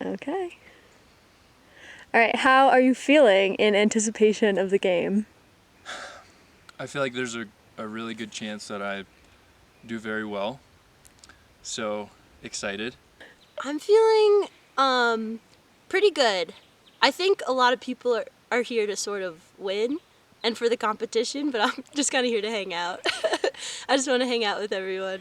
Okay. All right, how are you feeling in anticipation of the game? I feel like there's a really good chance that I do very well. So excited. I'm feeling pretty good. I think a lot of people are here to sort of win and for the competition, but I'm just kind of here to hang out. I just want to hang out with everyone.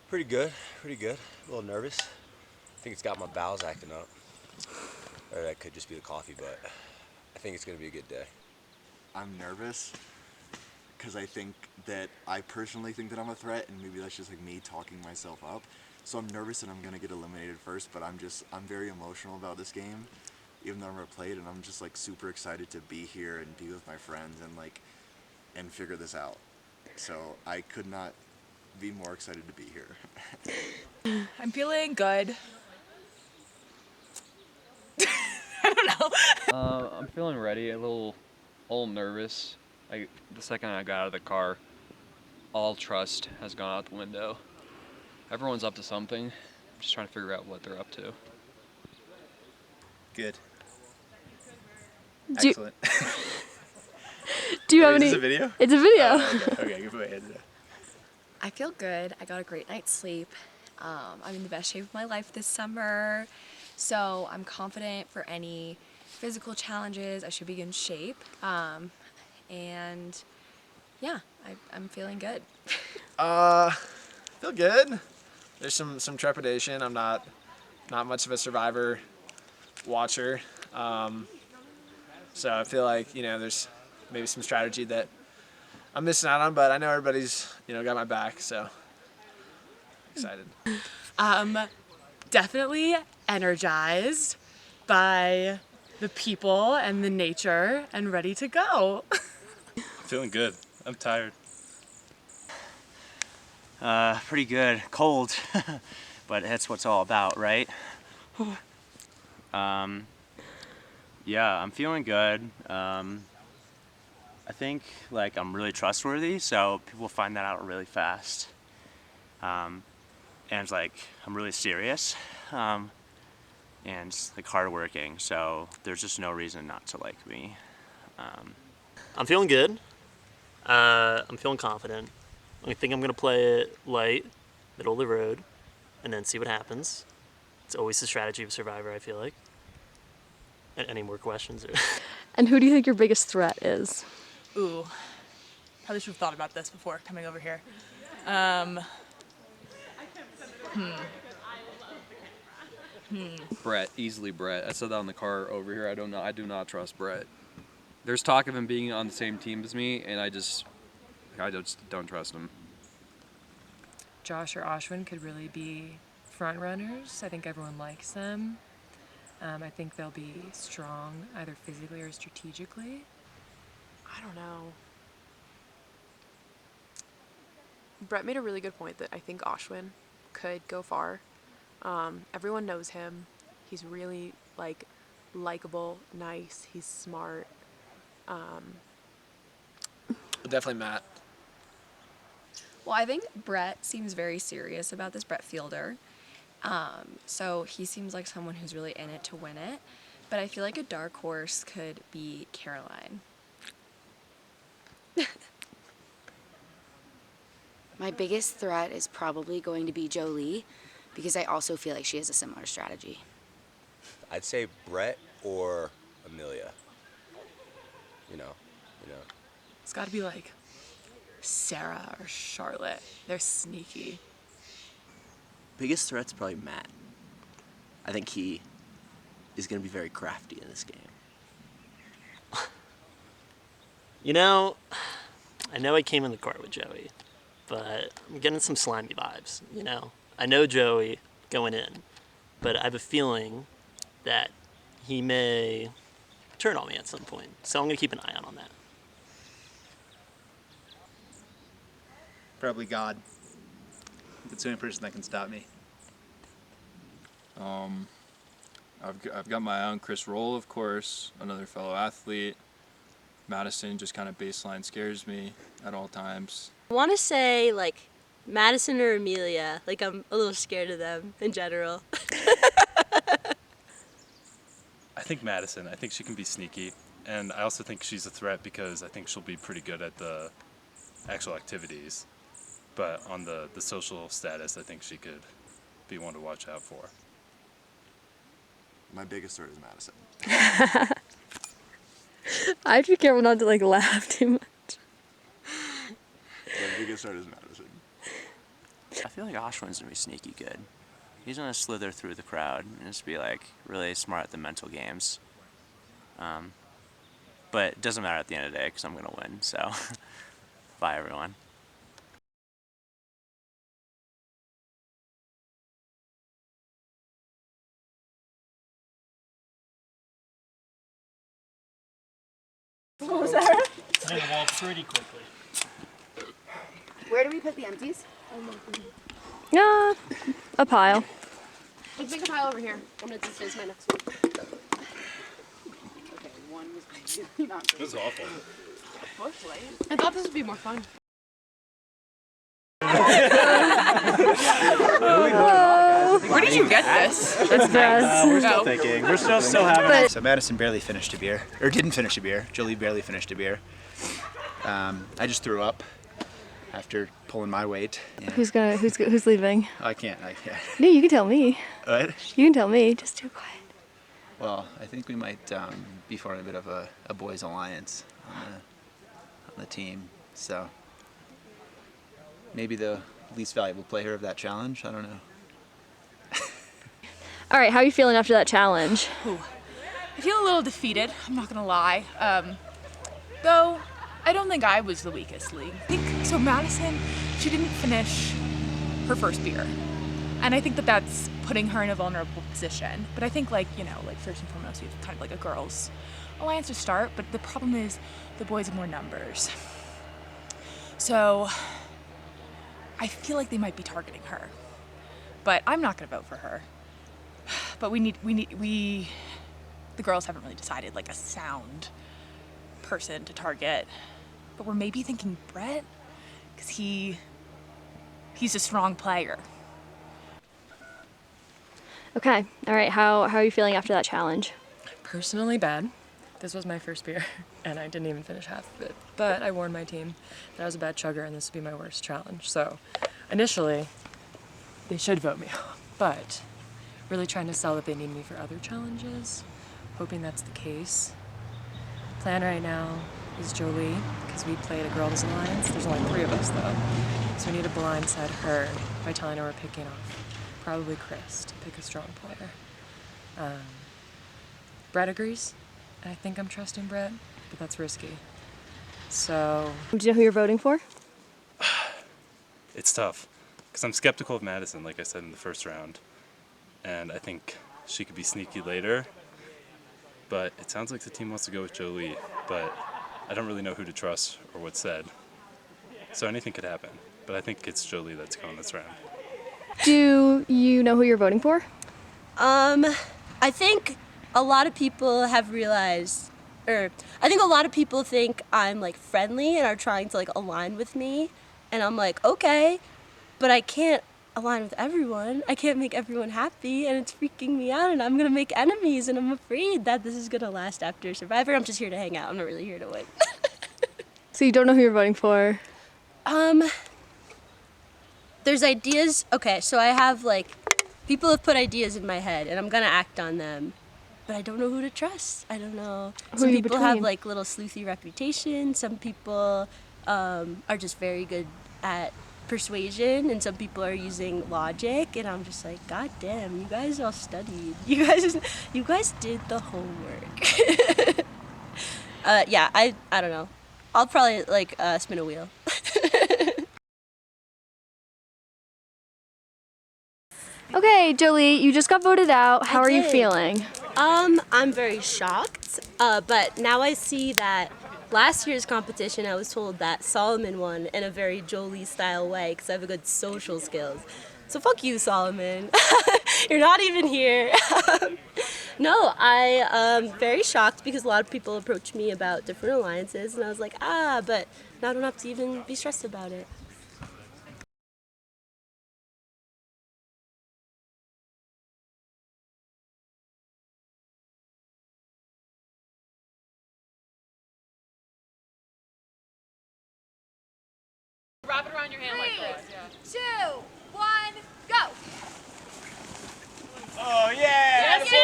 Pretty good, pretty good. A little nervous. I think it's got my bowels acting up. Or that could just be the coffee, but I think it's gonna be a good day. I'm nervous because I personally think that I'm a threat, and maybe that's just like me talking myself up. So I'm nervous that I'm gonna get eliminated first, but I'm very emotional about this game, even though I've never played, and I'm just like super excited to be here and be with my friends and figure this out. So I could not be more excited to be here. I'm feeling good. I'm feeling ready, a little nervous. The second I got out of the car, all trust has gone out the window. Everyone's up to something. I'm just trying to figure out what they're up to. Good. Do- Excellent. Do you have Is any? this a video? It's a video. Oh, okay, go ahead. I feel good. I got a great night's sleep. I'm in the best shape of my life this summer, so I'm confident for any physical challenges. I should be in shape, and yeah, I'm feeling good. Feel good. There's some trepidation. I'm not much of a Survivor watcher, so I feel like there's maybe some strategy that I'm missing out on, but I know everybody's got my back, so excited. Definitely energized by the people and the nature and ready to go. Feeling good. I'm tired. Pretty good. Cold, but that's what it's all about, right? Yeah, I'm feeling good. I think I'm really trustworthy, so people find that out really fast. And it's I'm really serious, and hardworking. So there's just no reason not to like me. I'm feeling good. I'm feeling confident. I think I'm gonna play it light, middle of the road, and then see what happens. It's always the strategy of Survivor, I feel like. Any more questions? And who do you think your biggest threat is? Ooh, probably should have thought about this before coming over here. Brett, easily Brett. I said that in the car over here. I do not trust Brett. There's talk of him being on the same team as me, and I just don't trust him. Josh or Ashwin could really be front runners. I think everyone likes them. I think they'll be strong either physically or strategically. I don't know. Brett made a really good point that I think Ashwin could go far. Everyone knows him. He's really likable, nice. He's smart. Definitely Matt. Well, I think Brett seems very serious about this, Brett Fielder. So he seems like someone who's really in it to win it. But I feel like a dark horse could be Caroline. My biggest threat is probably going to be Jolie, because I also feel like she has a similar strategy. I'd say Brett or Amelia. You know. It's got to be Sarah or Charlotte. They're sneaky. Biggest threat's probably Matt. I think he is going to be very crafty in this game. I know I came in the car with Joey, but I'm getting some slimy vibes, I know Joey going in, but I have a feeling that he may turn on me at some point. So I'm going to keep an eye out on that. Probably God. It's the only person that can stop me. I've got my own Chris Roll, of course, another fellow athlete. Madison just kind of baseline scares me at all times. I want to say Madison or Amelia. I'm a little scared of them in general. I think Madison. I think she can be sneaky, and I also think she's a threat because I think she'll be pretty good at the actual activities. But on the social status, I think she could be one to watch out for. My biggest threat is Madison. I have to be careful not to like laugh too much. My biggest threat is Madison. I feel like Oshwin's gonna be sneaky good. He's gonna slither through the crowd and just be like really smart at the mental games. But it doesn't matter at the end of the day because I'm gonna win. So, bye everyone. What was that? I'm gonna walk pretty quickly. Where do we put the empties? A pile. Let's make a pile over here. I'm gonna displace my next one. Okay, one was really not great. This is awful. I thought this would be more fun. Where did you get this? That's best. We're still thinking. We're still having. So Madison barely finished a beer, or didn't finish a beer. Jolie barely finished a beer. I just threw up after pulling my weight. Yeah. Who's leaving? Oh, I can't. No, you can tell me. What? You can tell me. Just too quiet. Well, I think we might be forming a bit of a boys' alliance on the team. So maybe the least valuable player of that challenge. I don't know. All right, how are you feeling after that challenge? Ooh. I feel a little defeated, I'm not gonna lie. Though, I don't think I was the weakest link. So Madison, she didn't finish her first beer. And I think that that's putting her in a vulnerable position. But I think like first and foremost, you have kind of like a girls' alliance to start, but the problem is the boys have more numbers. So I feel like they might be targeting her. But I'm not gonna vote for her. But the girls haven't really decided like a sound person to target. But we're maybe thinking Brett, because he's a strong player. Okay, all right, how are you feeling after that challenge? Personally bad. This was my first beer, and I didn't even finish half of it. But I warned my team that I was a bad chugger, and this would be my worst challenge. So initially, they should vote me off. But really trying to sell that they need me for other challenges, hoping that's the case. Plan right now is Jolie, because we played a girls' alliance. There's only 3 of us though, so we need to blindside her by telling her we're picking off probably Chris to pick a strong player. Brett agrees. I think I'm trusting Brett, but that's risky. So. Do you know who you're voting for? It's tough because I'm skeptical of Madison, like I said in the first round. And I think she could be sneaky later, but it sounds like the team wants to go with Jolie, but I don't really know who to trust or what's said. So anything could happen, but I think it's Jolie that's going this round. Do you know who you're voting for? I think a lot of people have realized, I think a lot of people think I'm like friendly and are trying to like align with me, and I'm like, okay, but I can't align with everyone. I can't make everyone happy, and it's freaking me out, and I'm gonna make enemies, and I'm afraid that this is gonna last after Survivor. I'm just here to hang out. I'm not really here to win. So you don't know who you're voting for? There's ideas. Okay, so I have like, people have put ideas in my head, and I'm gonna act on them, but I don't know who to trust. I don't know. Some people have like little sleuthy reputation. Some people are just very good at persuasion, and some people are using logic, and I'm just like, god damn, you guys all studied. You guys did the homework. Yeah, I don't know. I'll probably like spin a wheel. Okay, Jolie, you just got voted out. How are you feeling? I'm very shocked, but now I see that last year's competition, I was told that Solomon won in a very Jolie-style way because I have a good social skills. So fuck you, Solomon. You're not even here. No, I am very shocked because a lot of people approached me about different alliances, and I was like, but now I don't have to even be stressed about it. wrap it around your hand like this. 2, 1, go! Oh yeah! Yes, go!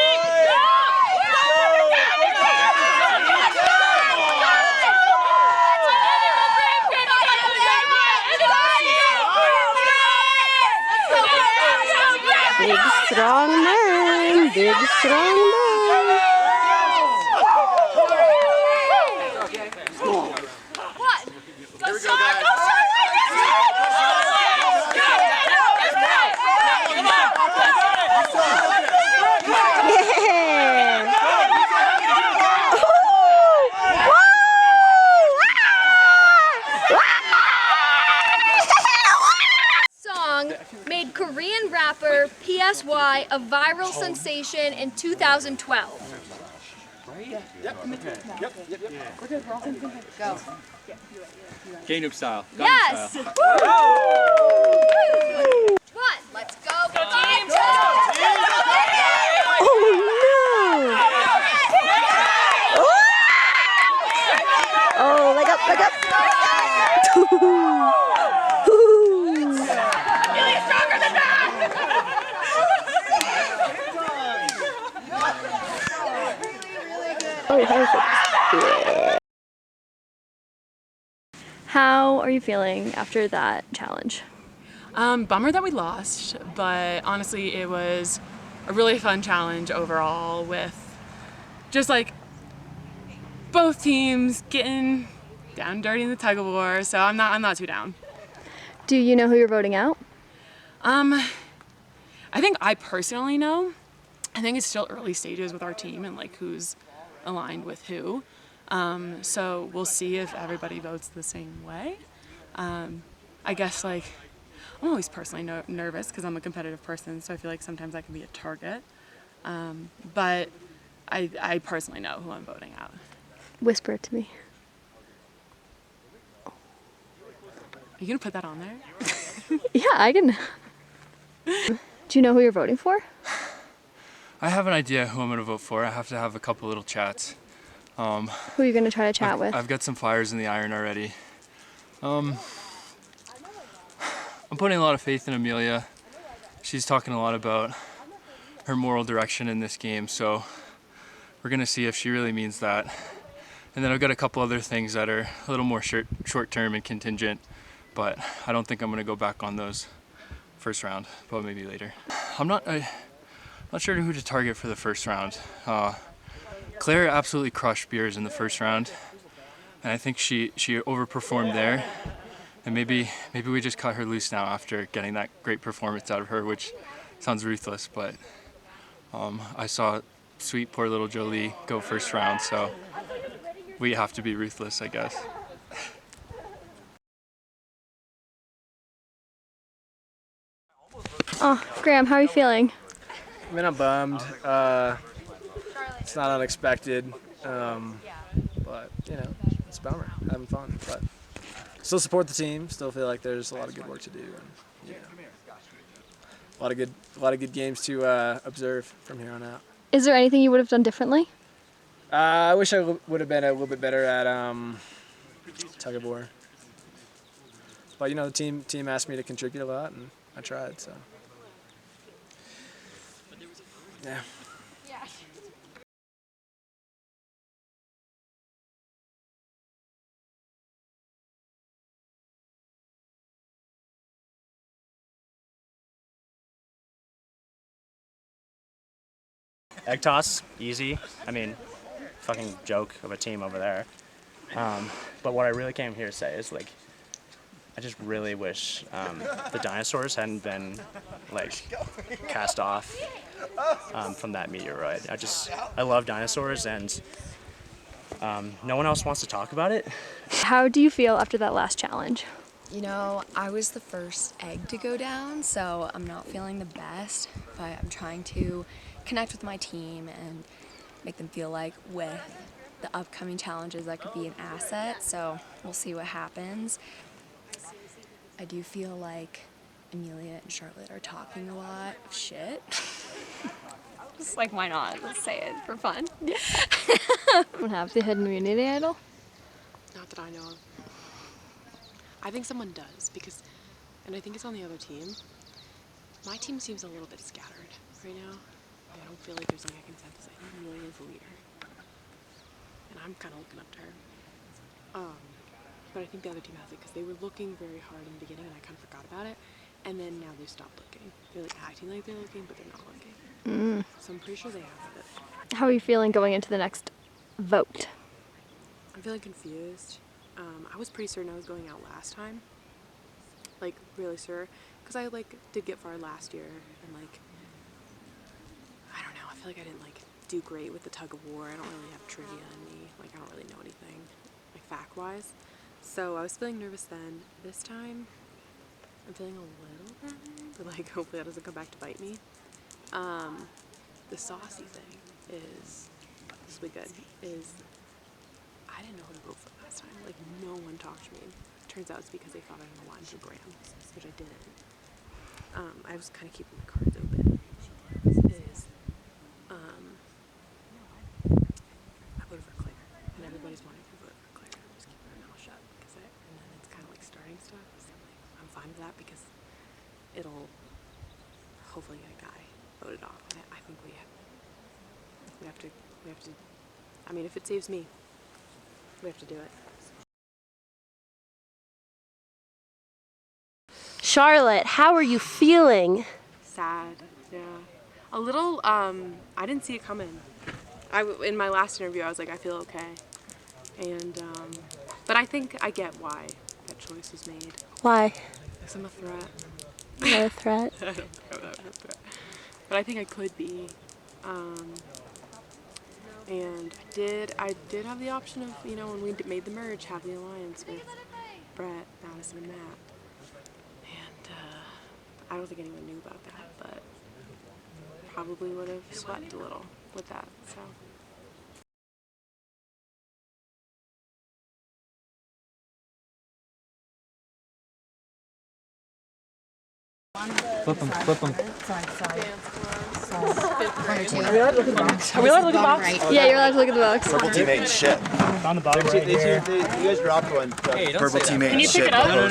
Big strong man, big strong man. Here we go, guys. Song made Korean rapper PSY a viral sensation in 2012. Go. Gangnam Style. Yes! Woo! One, let's go. Team Oh, leg up, leg up. Stronger than that! Oh, how's it? How are you feeling after that challenge? Bummer that we lost, but honestly, it was a really fun challenge overall with just like both teams getting down and dirty in the tug of war. So I'm not too down. Do you know who you're voting out? I think I personally know. I think it's still early stages with our team and like who's aligned with who. So we'll see if everybody votes the same way. I guess like I'm always personally nervous because I'm a competitive person, so I feel like sometimes I can be a target. But I personally know who I'm voting out. Whisper it to me. Are you gonna put that on there? Yeah, I can. Do you know who you're voting for? I have an idea who I'm going to vote for. I have to have a couple little chats. Who are you going to try to chat with? I've got some fires in the iron already. I'm putting a lot of faith in Amelia. She's talking a lot about her moral direction in this game, so we're going to see if she really means that. And then I've got a couple other things that are a little more short-term and contingent, but I don't think I'm going to go back on those first round, but maybe later. I'm not sure who to target for the first round. Claire absolutely crushed Beers in the first round, and I think she overperformed there. And maybe we just cut her loose now after getting that great performance out of her, which sounds ruthless, but I saw sweet poor little Jolie go first round, so we have to be ruthless, I guess. Oh, Graham, how are you feeling? I mean, I'm bummed. It's not unexpected, but you know, it's a bummer. Having fun, but still support the team. Still feel like there's a lot of good work to do, and you know, a lot of good games to observe from here on out. Is there anything you would have done differently? I wish I would have been a little bit better at tug of war, but you know, the team asked me to contribute a lot, and I tried. So yeah. Egg toss, easy. I mean, fucking joke of a team over there. But what I really came here to say is like, I just really wish the dinosaurs hadn't been like cast off from that meteoroid. I love dinosaurs, and no one else wants to talk about it. How do you feel after that last challenge? You know, I was the first egg to go down, so I'm not feeling the best, but I'm trying to connect with my team and make them feel like with the upcoming challenges I could be an asset, so we'll see what happens. I do feel like Amelia and Charlotte are talking a lot of shit. Just like, why not? Let's say it for fun. Don't have the hidden immunity idol? Not that I know of. I think someone does because, and I think it's on the other team. My team seems a little bit scattered right now. I don't feel like there's like a consensus. I think Amelia is the leader, and I'm kind of looking up to her. But I think the other team has it because they were looking very hard in the beginning, and I kind of forgot about it. And then now they've stopped looking. They're like acting like they're looking, but they're not looking. So I'm pretty sure they have it. How are you feeling going into the next vote? I'm feeling confused. I was pretty certain I was going out last time. Like, really sure. Because I, like, did get far last year. And, like, I don't know. I feel like I didn't, like, do great with the tug of war. I don't really have trivia in me. Like, I don't really know anything, like, fact-wise. So I was feeling nervous then. This time, I'm feeling a little better. But, like, hopefully that doesn't come back to bite me. The saucy thing is, this will be good, is I didn't know who to vote for last time. Like, no one talked to me. Turns out it's because they thought I didn't align for Graham, which I didn't. I was kind of keeping my cards open. I voted for Claire, and everybody's wanting to vote for Claire. I'm just keeping my mouth shut, and then it's kind of like starting stuff. So I'm fine with that because it'll hopefully get a guy voted off. And I think we have to. I mean, if it saves me, we have to do it. Charlotte, how are you feeling? Sad, yeah. A little, I didn't see it coming. In my last interview, I was like, I feel okay. And, but I think I get why that choice was made. Why? Because I'm a threat. You're a threat? I don't know if I'm a threat. But I think I could be. And I did have the option of, you know, when we made the merge, have the alliance with Brett, Madison, and Matt. And I don't think anyone knew about that, but probably would have sweated a little with that, so. Flip them, flip them. Are we allowed to look at the box? Are we allowed to look at the box? Yeah, you're allowed to look at the box. Purple team ain't shit. On the bottom right here. You guys dropped one. Purple team ain't shit. pick it up? No.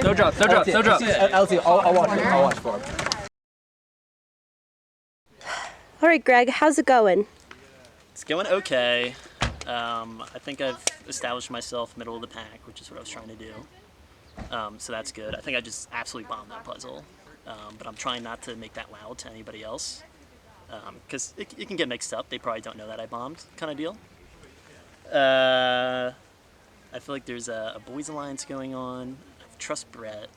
No drop. LT, I'll watch for him. All right, Greg, how's it going? It's going okay. I think I've established myself middle of the pack, which is what I was trying to do. So that's good. I think I just absolutely bombed that puzzle. But I'm trying not to make that loud to anybody else. Because it can get mixed up. They probably don't know that I bombed, kind of deal. I feel like there's a boys alliance going on. I trust Brett.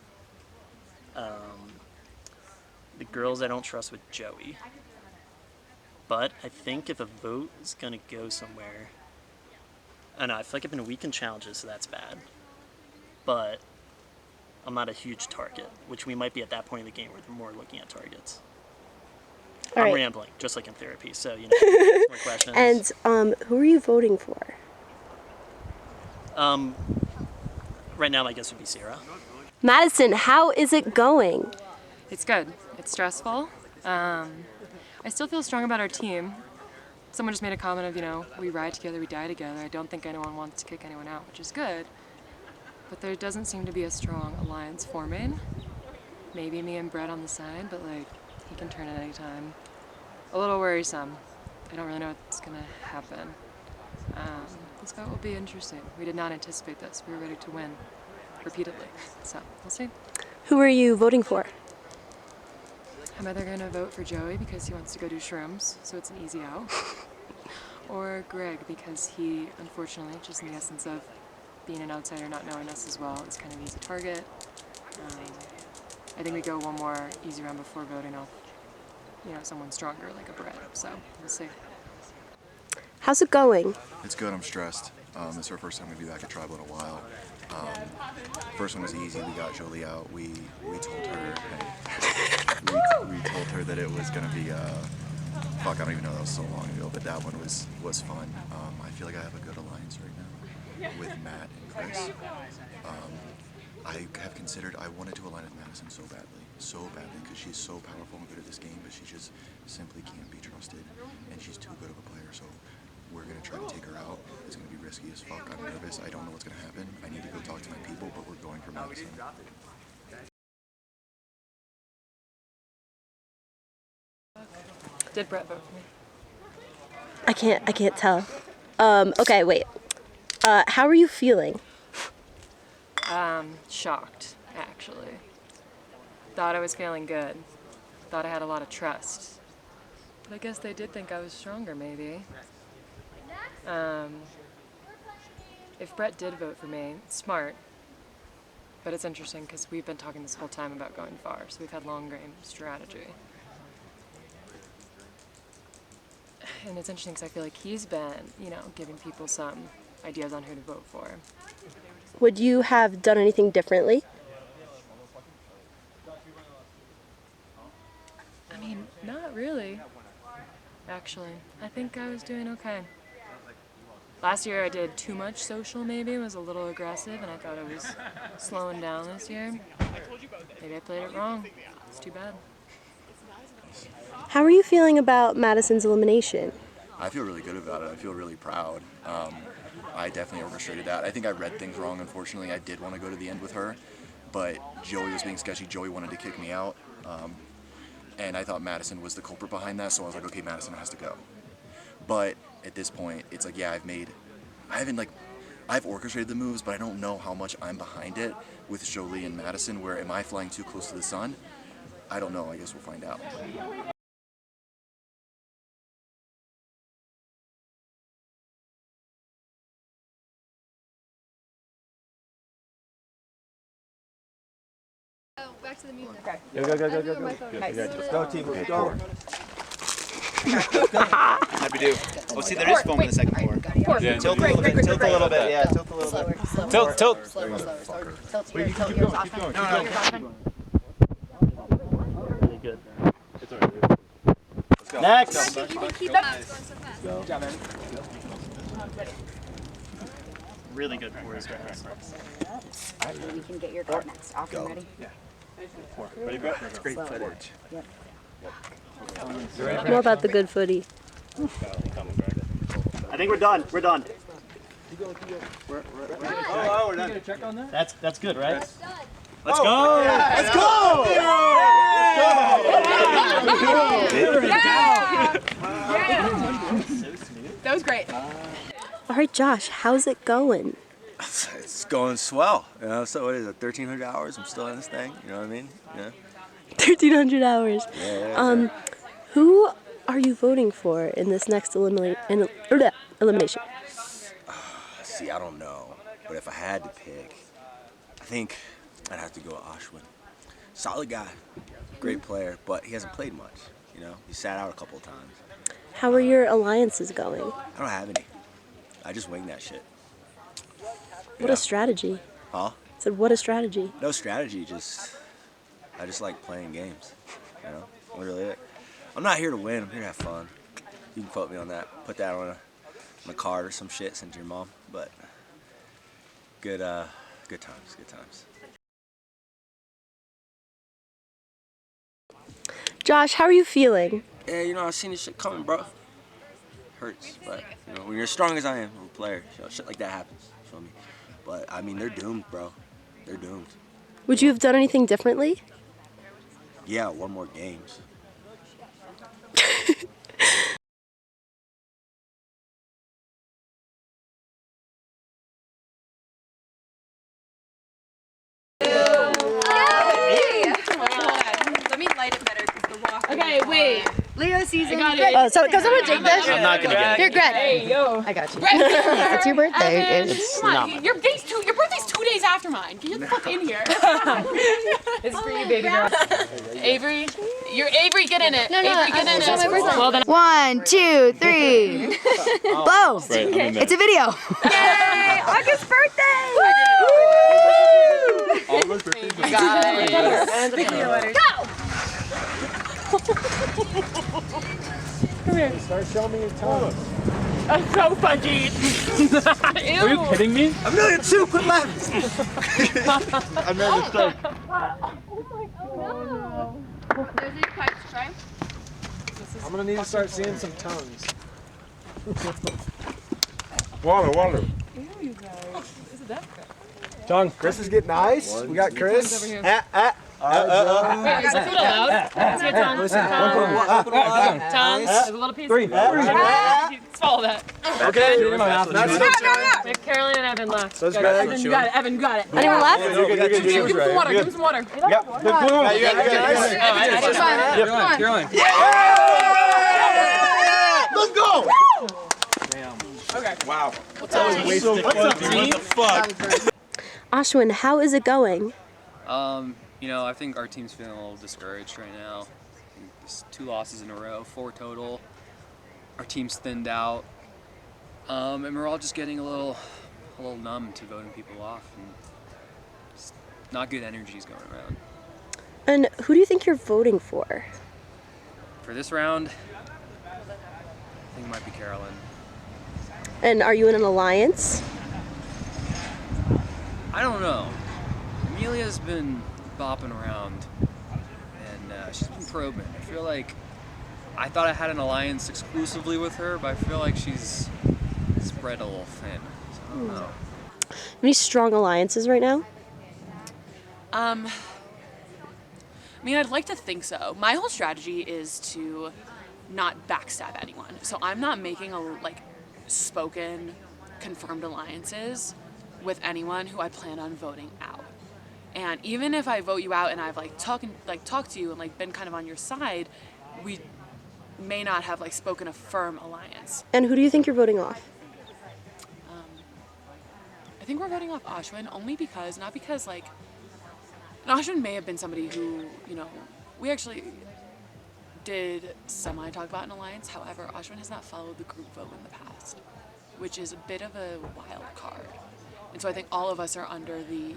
The girls I don't trust with Joey. But I think if a vote is going to go somewhere, I don't know, I feel like I've been weak in challenges, so that's bad. But I'm not a huge target, which we might be at that point in the game where they're more looking at targets. All I'm right. rambling, just like in therapy, so, you know, more questions. And who are you voting for? Right now, my guess would be Sarah. Madison, how is it going? It's good. It's stressful. I still feel strong about our team. Someone just made a comment of, you know, we ride together, we die together. I don't think anyone wants to kick anyone out, which is good. But there doesn't seem to be a strong alliance forming. Maybe me and Brett on the side, but like, he can turn at any time. A little worrisome. I don't really know what's gonna happen. This vote will be interesting. We did not anticipate this. We were ready to win repeatedly. So, we'll see. Who are you voting for? I'm either gonna vote for Joey because he wants to go do shrooms, so it's an easy out. Or Greg because he, unfortunately, just in the essence of being an outsider, not knowing us as well, is kind of an easy target. I think we go one more easy round before voting off, you know, someone stronger like a Brett. So we'll see. How's it going? It's good. I'm stressed. It's our first time we'll be back at Tribal in a while. First one was easy. We got Jolie out. We told her, we told her that it was gonna be. Fuck, I don't even know, that was so long ago. But that one was fun. I feel like I have a good alliance right now with Matt and Chris. I have considered. I wanted to align with Madison so badly, because she's so powerful and good at this game, but she just simply can't be trusted, and she's too good of a player. So we're going to try to take her out. It's going to be risky as fuck. I'm nervous. I don't know what's going to happen. I need to go talk to my people, but we're going for Madison. Did Brett vote for me? I can't tell. Okay, wait. How are you feeling? Shocked, actually. Thought I was feeling good. Thought I had a lot of trust. But I guess they did think I was stronger, maybe. If Brett did vote for me, it's smart. But it's interesting because we've been talking this whole time about going far, so we've had long-game strategy. And it's interesting because I feel like he's been, giving people some ideas on who to vote for. Would you have done anything differently? I mean, not really, actually. I think I was doing okay. Last year I did too much social, maybe, was a little aggressive, and I thought I was slowing down this year. Maybe I played it wrong. It's too bad. How are you feeling about Madison's elimination? I feel really good about it. I feel really proud. I definitely orchestrated that. I think I read things wrong, unfortunately. I did want to go to the end with her, but Joey was being sketchy. Joey wanted to kick me out, and I thought Madison was the culprit behind that, so I was like, okay, Madison has to go. But at this point, it's like, yeah, I've orchestrated the moves, but I don't know how much I'm behind it with Jolie and Madison, where am I flying too close to the sun? I don't know. I guess we'll find out. Back to the music. Go. Nice. Let's go, team. Let's go. Happy to. Oh, see, there is foam in the second floor. Yeah. Tilt a little bit. Tilt a little bit. Yeah, tilt a little bit. Tilt. Tilt here, tilt yours off. Keep going. Really good. It's all right. Let's go. Next. Let's go. Go. Really good for us. We can get your card next. Off and ready? Yeah. Ready, Brett? It's great footage. Yep. More about the good footy. I think we're done. We're done. We're done. Check on that? That's good, right? Let's go! Let's Yeah. That was great. All right, Josh, how's it going? It's going swell, so what is it, 1,300 hours? I'm still in this thing, you know what I mean? Yeah. 1,300 hours. Yeah. Who are you voting for in this next elimination? See, I don't know, but if I had to pick, I think I'd have to go with Ashwin. Solid guy, great player, but he hasn't played much, He sat out a couple of times. How are your alliances going? I don't have any. I just wing that shit. What a strategy. Huh? I said, what a strategy. No strategy, I just like playing games, Literally it. I'm not here to win, I'm here to have fun. You can quote me on that. Put that on a card or some shit, send to your mom, but good times. Josh, how are you feeling? Yeah, I've seen this shit coming, bro. Hurts, but, when you're as strong as I am, I'm a player, shit like that happens, feel me? But, I mean, they're doomed, bro. They're doomed. Would you have done anything differently? Yeah, one more games. Let me light it better because the walk. Okay, wait. Leo season. Oh, so can someone take this? I'm not gonna get it. Here, Greg. Hey, yo. I got you. Greg. It's your birthday. It's Come not. on, your birthday's 2 days after mine. Get the fuck in here. It's for you, baby girl. Avery, get in it. No, Avery, get in it's it. my birthday. Well, then. 1, 2, 3. Blow. It's a video. Yay! August birthday! All of us birthdays. Guys. Go! Come here. Start showing me your tongue. I'm so funky. Are you kidding me? $1,000,000, quit laughing. I made a mistake. There's these pipes, try. I'm gonna need to start seeing some tongues. Water. John, Chris is getting ice. We got Chris. Wait, is it allowed? Let's get Tom. Tom, there's a little piece. Three. Swallow that. Okay. If Caroline and Evan left. So it's Evan, you got it. Evan, you got it. Anyone left? Give him some water. Give him some water. Yep. The blue one. You got Caroline. Let's go. Okay. Wow. What the fuck? Ashwin, how is it going? You know, I think our team's feeling a little discouraged right now. I think it's 2 losses in a row, 4 total. Our team's thinned out, and we're all just getting a little numb to voting people off, and just not good energies going around. And who do you think you're voting for? For this round, I think it might be Carolyn. And are you in an alliance? I don't know. Amelia's been bopping around, and she's been probing. I feel like I thought I had an alliance exclusively with her, but I feel like she's spread a little thin. So I don't know. Any strong alliances right now? I mean, I'd like to think so. My whole strategy is to not backstab anyone. So I'm not making spoken, confirmed alliances with anyone who I plan on voting out. And even if I vote you out and I've talked to you and been kind of on your side, we may not have spoken a firm alliance. And who do you think you're voting off? I think we're voting off Ashwin only because, not because and Ashwin may have been somebody who, we actually did semi-talk about an alliance. However, Ashwin has not followed the group vote in the past, which is a bit of a wild card. And so I think all of us are under the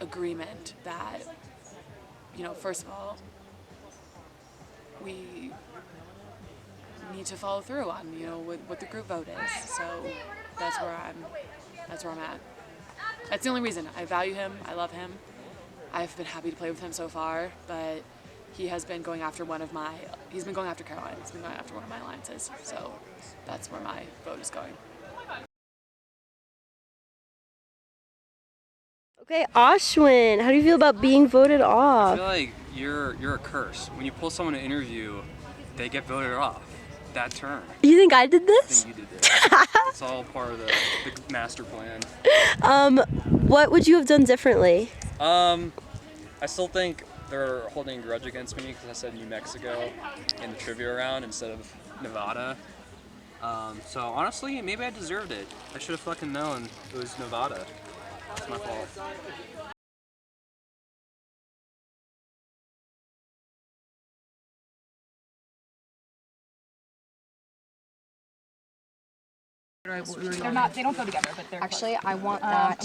agreement that, first of all, we need to follow through on, what the group vote is. So that's where I'm at. That's the only reason. I value him. I love him. I've been happy to play with him so far, but he has been going after Caroline. He's been going after one of my alliances. So that's where my vote is going. Okay, Ashwin, how do you feel about being voted I off? feel like you're a curse. When you pull someone to interview, they get voted off. That turn. You think I did I this? think you did this. It's all part of the master plan. What would you have done differently? I still think they're holding a grudge against me because I said New Mexico in the trivia round instead of Nevada. So honestly, maybe I deserved it. I should have fucking known it was Nevada. It's my fault. They don't go together, but they're actually, I want that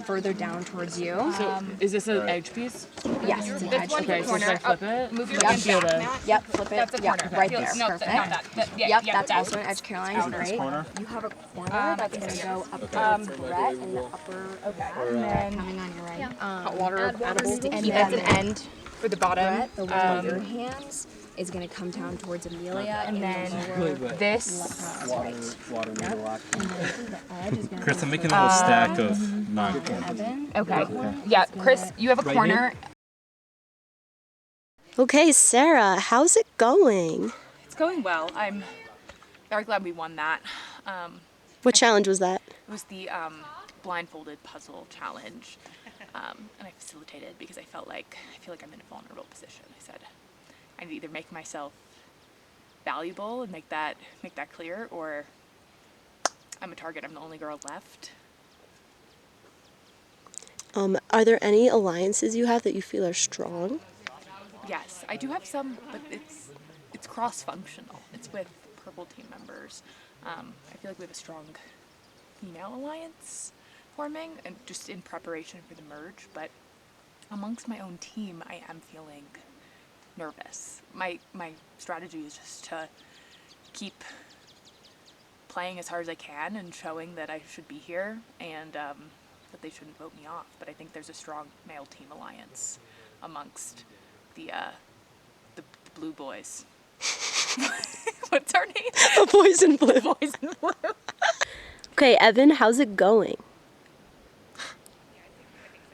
further down towards you. So is this an edge piece? Yes, it's an edge. Okay, so should I flip it? Move your Yep. hand Feel back, it. Matt. Yep, flip it. That's a Yep, corner. right Feels- there. no, Perfect. not that. Yep, Yeah, that's that. also an edge, Caroline. Outer. Great. Corner. You have a corner that's going to go up towards Brett in the upper And then coming on your right. hot water, edible. And That's then an end for the bottom. Brett, the one with your hands, is going to come down towards Amelia. And in then the lower this. Water Yep. And then the edge is going to Chris, I'm making a little stack of non-corners. Evan. Okay. Yeah, Chris, you have a corner. Okay, Sarah, how's it going? It's going well. I'm very glad we won that. What challenge was that? It was the blindfolded puzzle challenge, and I facilitated because I feel like I'm in a vulnerable position. I said I need to either make myself valuable and make that clear, or I'm a target. I'm the only girl left. Are there any alliances you have that you feel are strong? Yes, I do have some, but it's cross-functional. It's with purple team members. I feel like we have a strong female alliance forming, and just in preparation for the merge. But amongst my own team, I am feeling nervous. My strategy is just to keep playing as hard as I can and showing that I should be here and that they shouldn't vote me off. But I think there's a strong male team alliance amongst the blue boys. What's our name? The boys in blue. Boys in blue. Okay, Evan, how's it going?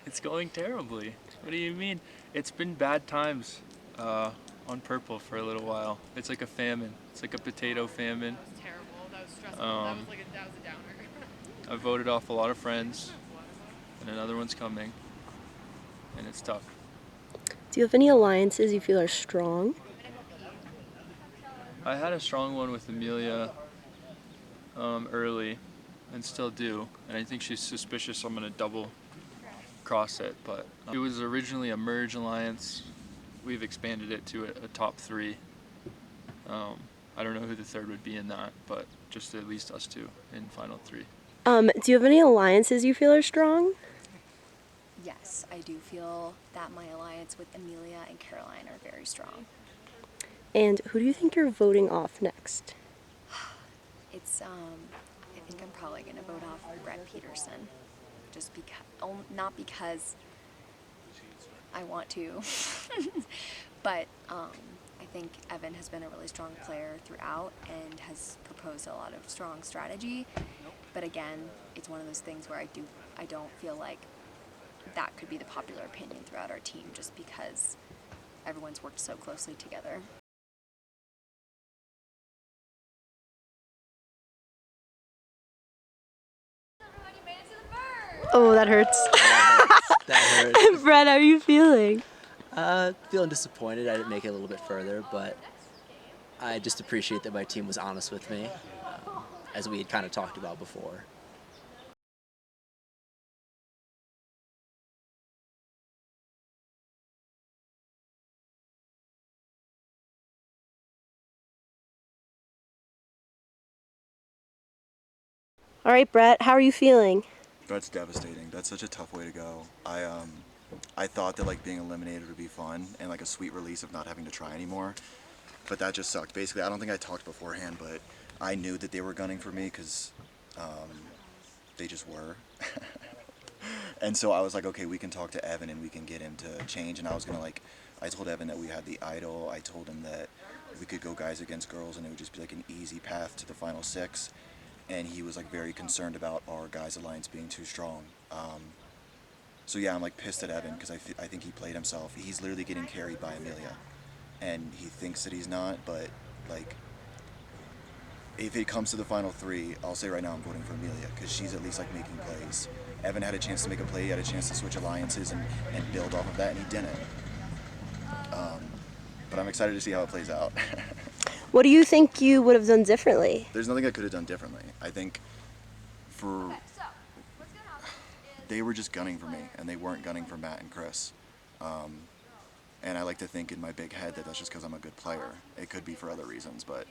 It's going terribly. What do you mean? It's been bad times on purple for a little while. It's like a famine. It's like a potato famine. That was terrible. That was stressful. That was a downer. I voted off a lot of friends, and another one's coming, and it's tough. Do you have any alliances you feel are strong? I had a strong one with Amelia early, and still do, and I think she's suspicious I'm gonna double cross it, but it was originally a merge alliance. We've expanded it to a top 3. I don't know who the third would be in that, but just at least us 2 in final 3. Do you have any alliances you feel are strong? Yes, I do feel that my alliance with Amelia and Caroline are very strong. And who do you think you're voting off next? It's, I think I'm probably going to vote off Brett Peterson. Just because, not because I want to, but I think Evan has been a really strong player throughout and has proposed a lot of strong strategy. But again, it's one of those things where I don't feel like that could be the popular opinion throughout our team just because everyone's worked so closely together. Oh, that hurts. That hurts. Brett, how are you feeling? Feeling disappointed I didn't make it a little bit further, but I just appreciate that my team was honest with me, as we had kind of talked about before. All right, Brett, how are you feeling? That's devastating. That's such a tough way to go. I thought that like being eliminated would be fun and like a sweet release of not having to try anymore, but that just sucked. Basically, I don't think I talked beforehand, but I knew that they were gunning for me because they just were. And so I was like, okay, we can talk to Evan and we can get him to change. And I was gonna I told Evan that we had the idol. I told him that we could go guys against girls and it would just be like an easy path to the final 6. And he was like very concerned about our guys' alliance being too strong. So yeah, I'm like pissed at Evan because I think he played himself. He's literally getting carried by Amelia, and he thinks that he's not. But like, if it comes to the final 3, I'll say right now I'm voting for Amelia because she's at least like making plays. Evan had a chance to make a play, he had a chance to switch alliances and build off of that, and he didn't. But I'm excited to see how it plays out. What do you think you would have done differently? There's nothing I could have done differently. I think they were just gunning for me, and they weren't gunning for Matt and Chris. And I like to think in my big head that that's just because I'm a good player. It could be for other reasons, but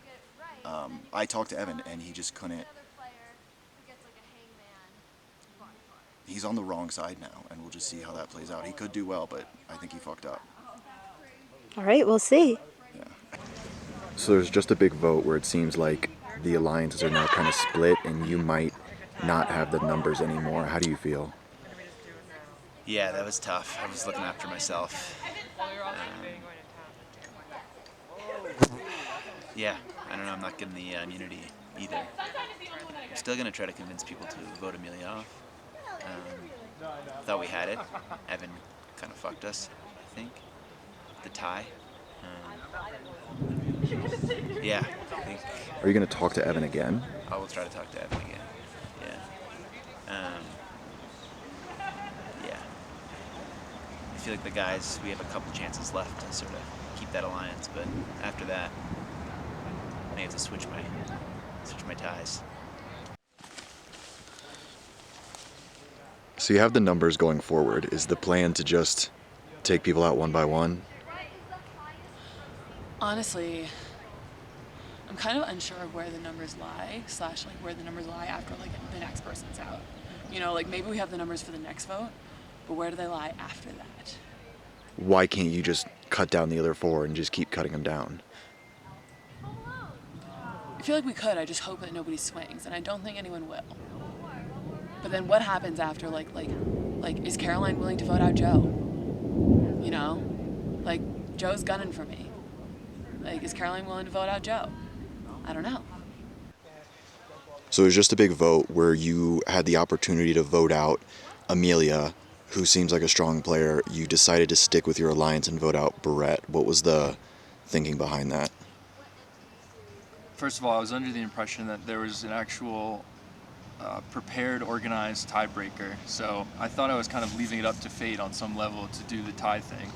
I talked to Evan, and he just couldn't. He's on the wrong side now, and we'll just see how that plays out. He could do well, but I think he fucked up. All right, we'll see. So there's just a big vote where it seems like the alliances are now kind of split and you might not have the numbers anymore. How do you feel? Yeah, that was tough. I was looking after myself. Yeah, I don't know. I'm not getting the immunity either. I'm still going to try to convince people to vote Amelia off. Thought we had it. Evan kind of fucked us, I think. The tie. Yeah, I think. Are you going to talk to Evan again? I will try to talk to Evan again. Yeah. Yeah. I feel like the guys, we have a couple chances left to sort of keep that alliance, but after that, I may have to switch my ties. So you have the numbers going forward. Is the plan to just take people out one by one? Honestly, I'm kind of unsure of where the numbers lie, / where the numbers lie after the next person's out. You know, maybe we have the numbers for the next vote, but where do they lie after that? Why can't you just cut down the other 4 and just keep cutting them down? I feel like we could. I just hope that nobody swings, and I don't think anyone will. But then what happens after, is Caroline willing to vote out Joe? You know? Joe's gunning for me. Is Caroline willing to vote out Joe? I don't know. So it was just a big vote where you had the opportunity to vote out Amelia, who seems like a strong player. You decided to stick with your alliance and vote out Barrett. What was the thinking behind that? First of all, I was under the impression that there was an actual prepared, organized tiebreaker. So I thought I was kind of leaving it up to fate on some level to do the tie thing,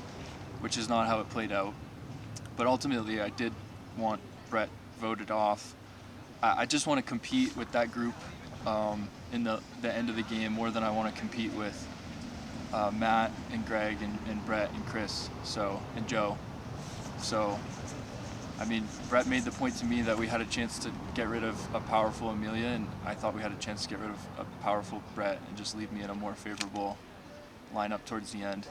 which is not how it played out. But ultimately, I did want Brett voted off. I just want to compete with that group in the end of the game more than I want to compete with Matt and Greg and Brett and Chris and Joe. So, I mean, Brett made the point to me that we had a chance to get rid of a powerful Amelia, and I thought we had a chance to get rid of a powerful Brett and just leave me in a more favorable lineup towards the end.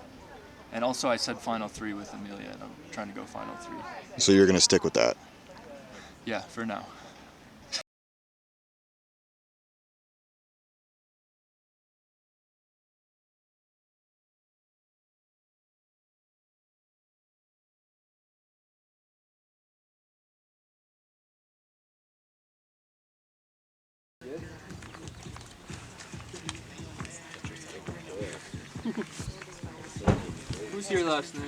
And also I said final 3 with Amelia, and I'm trying to go final 3. So you're going to stick with that? Yeah, for now. Who's here last night?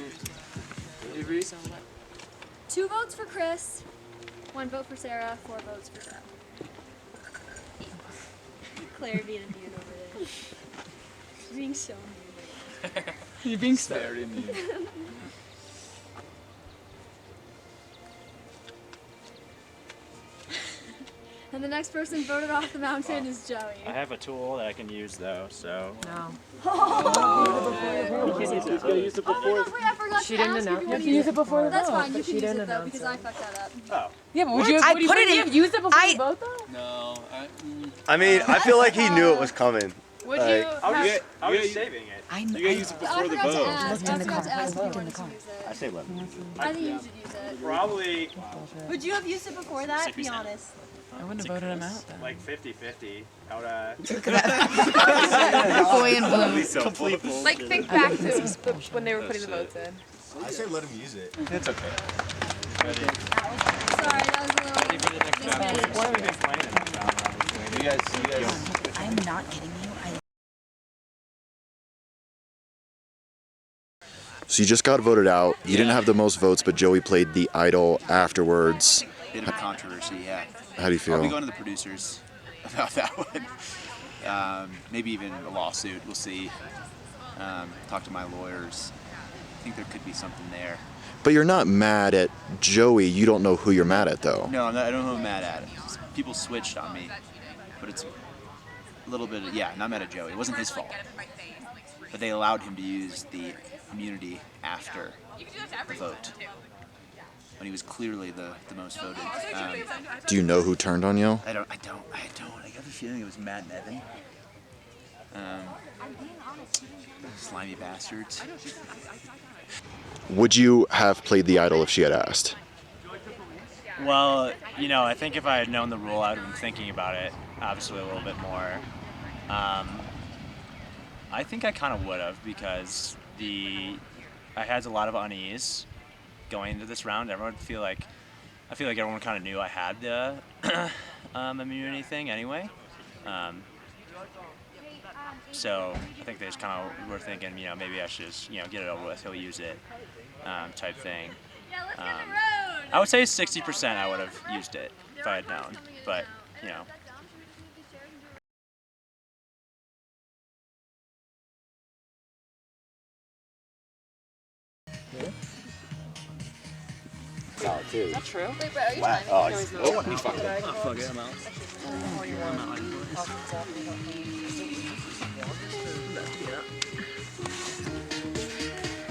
Avery? 2 votes for Chris, 1 vote for Sarah, 4 votes for Sarah. Claire being a dude over there. She's being so mean. You're being very mean. And the next person voted off the mountain is Joey. I have a tool that I can use though, so. No. He's gonna use it before. Wait, I forgot She to didn't ask announce if you it. want You use it before the That's vote, fine, but you she can use didn't it though, announce because it. I fucked that up. Oh. Yeah, but would you I would you put it wouldn't in- you have used it before I- the vote though? No. I mean, I feel like he knew it was coming. Would Like, you I was saving it. I You gotta use it before the forgot to vote. ask. I in the forgot to car. ask if you Looked in wanted the car. to use I it. say 11. I think you should use it. Probably Would you have used it before that? Be honest. I wouldn't have voted him out then. like 50-50. I would Boy in blue. Complete bullshit. Like think back to when they were putting the votes in. I say let him use it. It's okay. Sorry, that was a little mismanaged. What have we been playing in this round? You guys. I'm not kidding you. So you just got voted out. You didn't have the most votes, but Joey played the idol afterwards. Bit of a controversy, yeah. How do you feel? I'll be going to the producers about that one. Maybe even a lawsuit. We'll see. Talk to my lawyers. I think there could be something there. But you're not mad at Joey. You don't know who you're mad at, though. No, I don't know who I'm mad at. People switched on me, but it's a little bit. Not mad at Joey. It wasn't his fault. But they allowed him to use the immunity after the vote when he was clearly the most voted. Do you know who turned on you? I don't. I got the feeling it was Matt and Evan. Slimy bastards. Would you have played the idol if she had asked? Well, I think if I had known the rule, I would have been thinking about it obviously a little bit more. I think I kind of would have because I had a lot of unease going into this round. I feel like everyone kind of knew I had the immunity thing anyway. So I think they just kind of were thinking, maybe I should just, get it over with. He'll use it, type thing. I would say 60% I would have used it if I had known, but Solid too. Is that true? Wait, but are you Wow. timing? Oh, No, he's he's oh, not. he fucked it. Oh, fuck it, I'm out.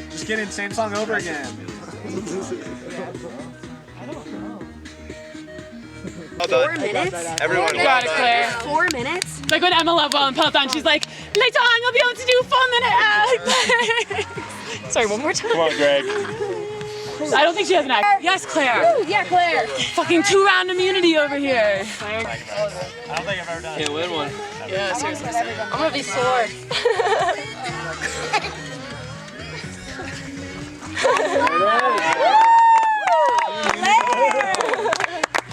Just kidding, same song over again. Well done. 4 minutes? Everyone, You got it, Claire. 4 minutes? Like when Emma Lovell on Peloton, she's like, later on you'll be able to do 4 minute Sorry, one more time. Come on, Greg. I don't think she has an act. Yes, Claire. Woo, yeah, Claire. Fucking 2-round immunity over here. I don't think I've ever done it. Can't win one. Yeah, seriously. I'm gonna be sore.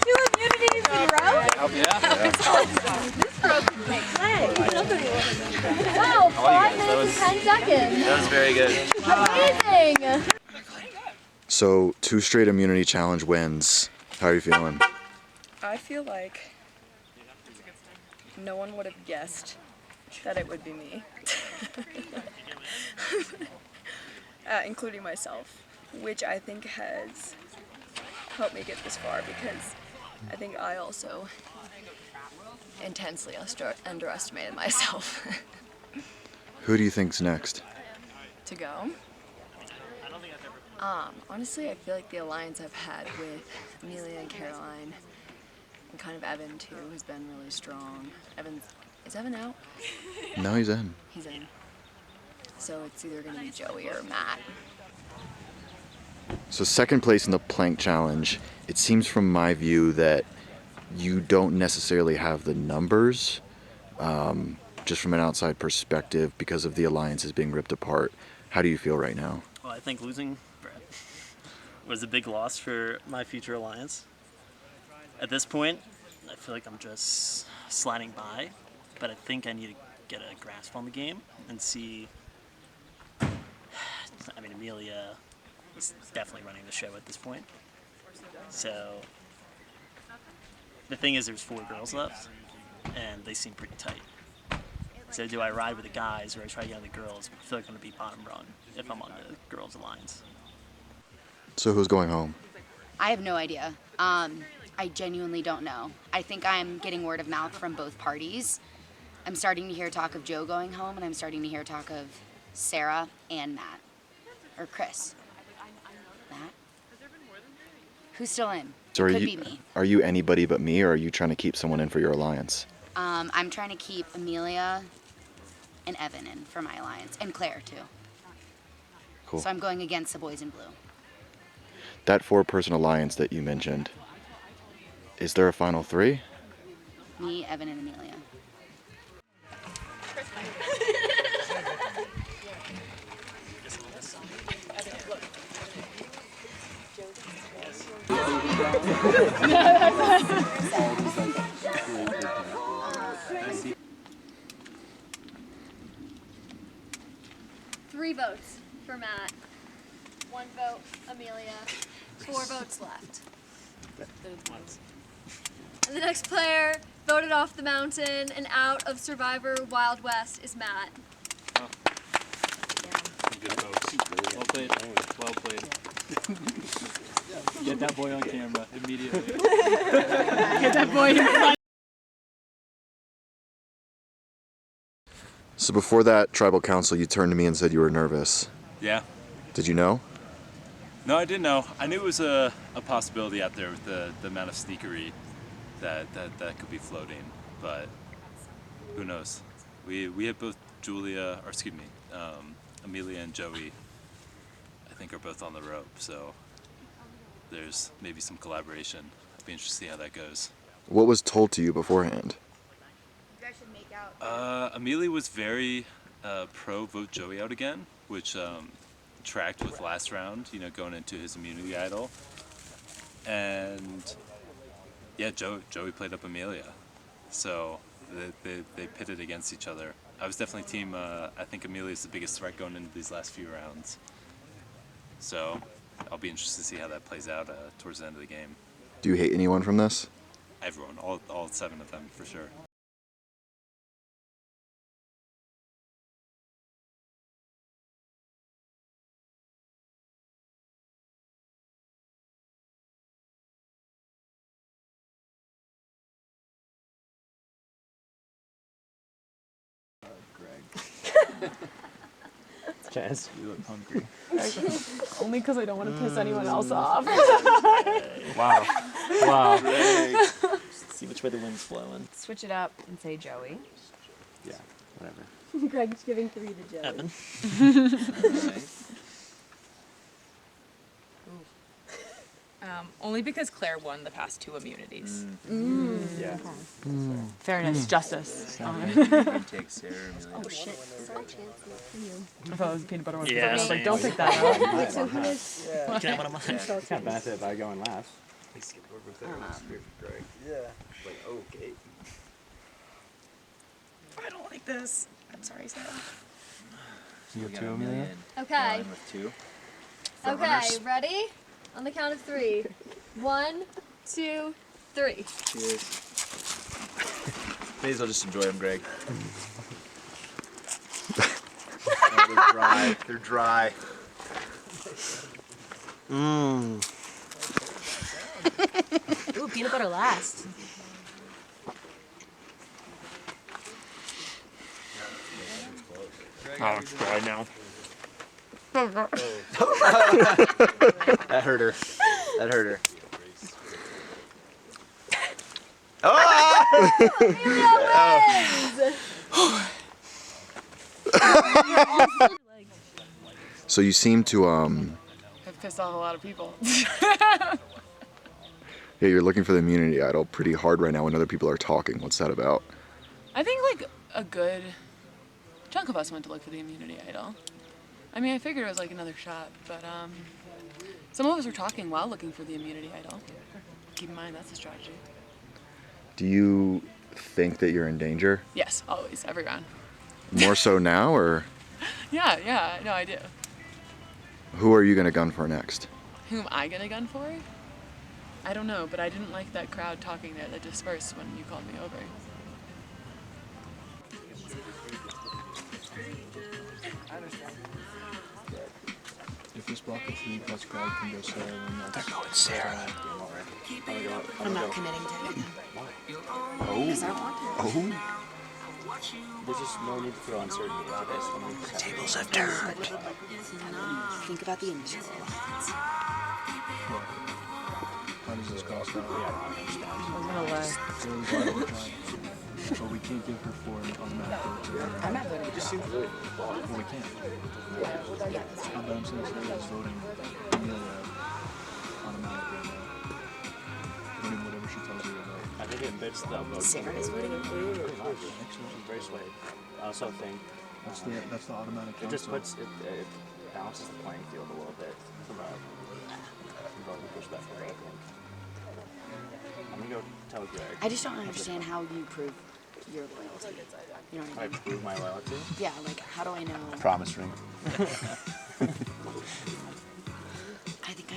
Two immunities in a row? Yeah. second. That was very good. Amazing. So 2 straight immunity challenge wins. How are you feeling? I feel like no one would have guessed that it would be me, including myself, which I think has helped me get this far because I think I also intensely underestimated myself. Who do you think's next? To go. Honestly, I feel like the alliance I've had with Amelia and Caroline, and kind of Evan too, has been really strong. Is Evan out? No, he's in. He's in. So it's either gonna be Joey or Matt. So 2nd place in the plank challenge. It seems from my view that you don't necessarily have the numbers, just from an outside perspective because of the alliances being ripped apart. How do you feel right now? Well, I think losing Brett was a big loss for my future alliance. At this point, I feel like I'm just sliding by, but I think I need to get a grasp on the game and see. I mean, Amelia is definitely running the show at this point. So the thing is, there's 4 girls left, and they seem pretty tight. So do I ride with the guys or I try to get on the girls? I feel like I'm going to be bottom rung if I'm on the girls' alliance. So who's going home? I have no idea. I genuinely don't know. I think I'm getting word of mouth from both parties. I'm starting to hear talk of Joe going home, and I'm starting to hear talk of Sarah and Matt. Or Chris. Matt? Who's still in? So It could be me. Are you anybody but me, or are you trying to keep someone in for your alliance? I'm trying to keep Amelia and Evan in for my alliance, and Claire too. Cool. So I'm going against the boys in blue. That 4-person alliance that you mentioned, is there a final 3? Me, Evan, and Amelia. Three votes for Matt. 1 vote, Amelia. 4 votes left. And the next player voted off the mountain and out of Survivor Wild West is Matt. Good vote. Well played. Well played. Get that boy on camera immediately. Get that boy in front. So before that tribal council, you turned to me and said you were nervous. Yeah. Did you know? No, I didn't know. I knew it was a possibility out there with the amount of sneakery that could be floating, but who knows? We had both Amelia and Joey, I think, are both on the rope, so there's maybe some collaboration. I'd be interested to see how that goes. What was told to you beforehand? Amelia was very pro vote Joey out again, which tracked with last round, going into his immunity idol. And yeah, Joey played up Amelia. So they pitted against each other. I was definitely team, I think Amelia's the biggest threat going into these last few rounds. So I'll be interested to see how that plays out towards the end of the game. Do you hate anyone from this? Everyone, all 7 of them, for sure. Chaz, you look hungry. Only because I don't want to piss anyone else off. Wow. Wow. See which way the wind's blowing. Switch it up and say Joey. Yeah, whatever. Greg's giving 3 to Joey. Evan. Only because Claire won the past 2 immunities. Yeah. Fairness, justice. honor. Take Sarah. Oh shit. I thought it was peanut butter one. Yeah, I was like, same. don't pick that up. So who is? You can have one of mine. Can't benefit by going last. Yeah. Like, okay. I don't like this. I'm sorry, Sarah. You have two, Amelia? Okay. With two. Okay, ready? On the count of 3. 1, 2, 3. Cheers. May as well just enjoy them, Greg. Oh, they're dry. They're dry. Ooh, peanut butter last. Oh, it's dry now. That hurt her. That hurt her. So you seem to I've pissed off a lot of people. yeah, you're looking for the immunity idol pretty hard right now when other people are talking. What's that about? I think like a good chunk of us went to look for the immunity idol. I mean, I figured it was like another shot, but some of us were talking while looking for the immunity idol. Keep in mind, that's a strategy. Do you think that you're in danger? Yes, always, every round. More so now, or Yeah, no, I do. who are you gonna gun for next? Who am I gonna gun for? I don't know, but I didn't like that crowd talking there that dispersed when you called me over. If this block of 3 plus Greg can go Sarah, then that's... They're going Sarah. I'm not committing to it. Oh. Oh. There's just no need to throw uncertainty into this when we tables have turned. Think about the initial. How does this cost out? I'm gonna lie. But we can't give her 4 and automatically. I'm not voting. It just seems really... Well, we can't. But I'm saying Sarah's voting Amelia automatically. Voting whatever she tells you to vote. I think it fits the vote. Sarah is voting pretty much. She's very swayed. I also think That's the automatic it just council. puts it balances the playing field a little bit from a voting perspective. I think. I'm gonna go tell Greg. I just don't understand how you prove your loyalty. You know what I I mean? prove my loyalty. Yeah, like how do I know? Promise ring. I think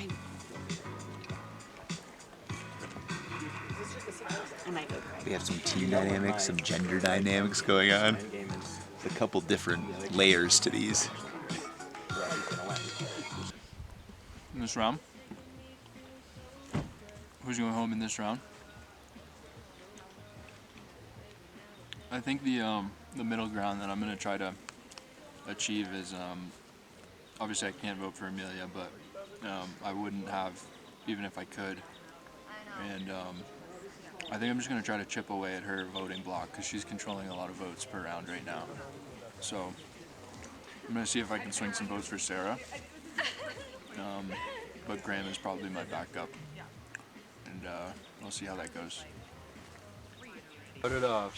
I might go Greg. We have some team dynamics, some gender dynamics going on. A couple different layers to these. In this round? Who's going home in this round? I think the middle ground that I'm gonna try to achieve is obviously I can't vote for Amelia, but I wouldn't have even if I could. And I think I'm just gonna try to chip away at her voting block because she's controlling a lot of votes per round right now. So I'm gonna see if I can swing some votes for Sarah. But Graham is probably my backup, and we'll see how that goes. Put it off.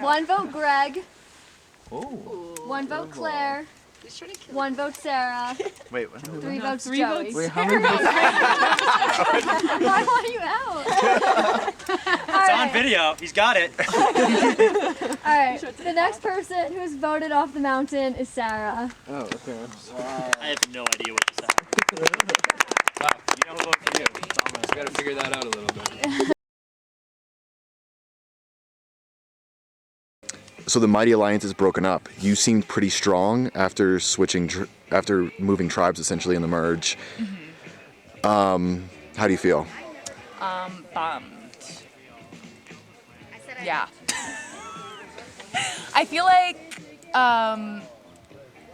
One vote Greg. Oh. 1 vote Claire. 1 vote Sarah. Wait, what? 3 votes 3 Joey. votes. Wait, how many votes? Why want you out? It's on video. He's got it. Alright, the next person who's voted off the mountain is Sarah. Oh, okay. I have no idea what this happened. Wow, you know who voted for you. We gotta figure that out a little bit. So the Mighty Alliance is broken up. You seemed pretty strong after switching, after moving tribes essentially in the merge. Mm-hmm. How do you feel? Bummed. Yeah. I feel like,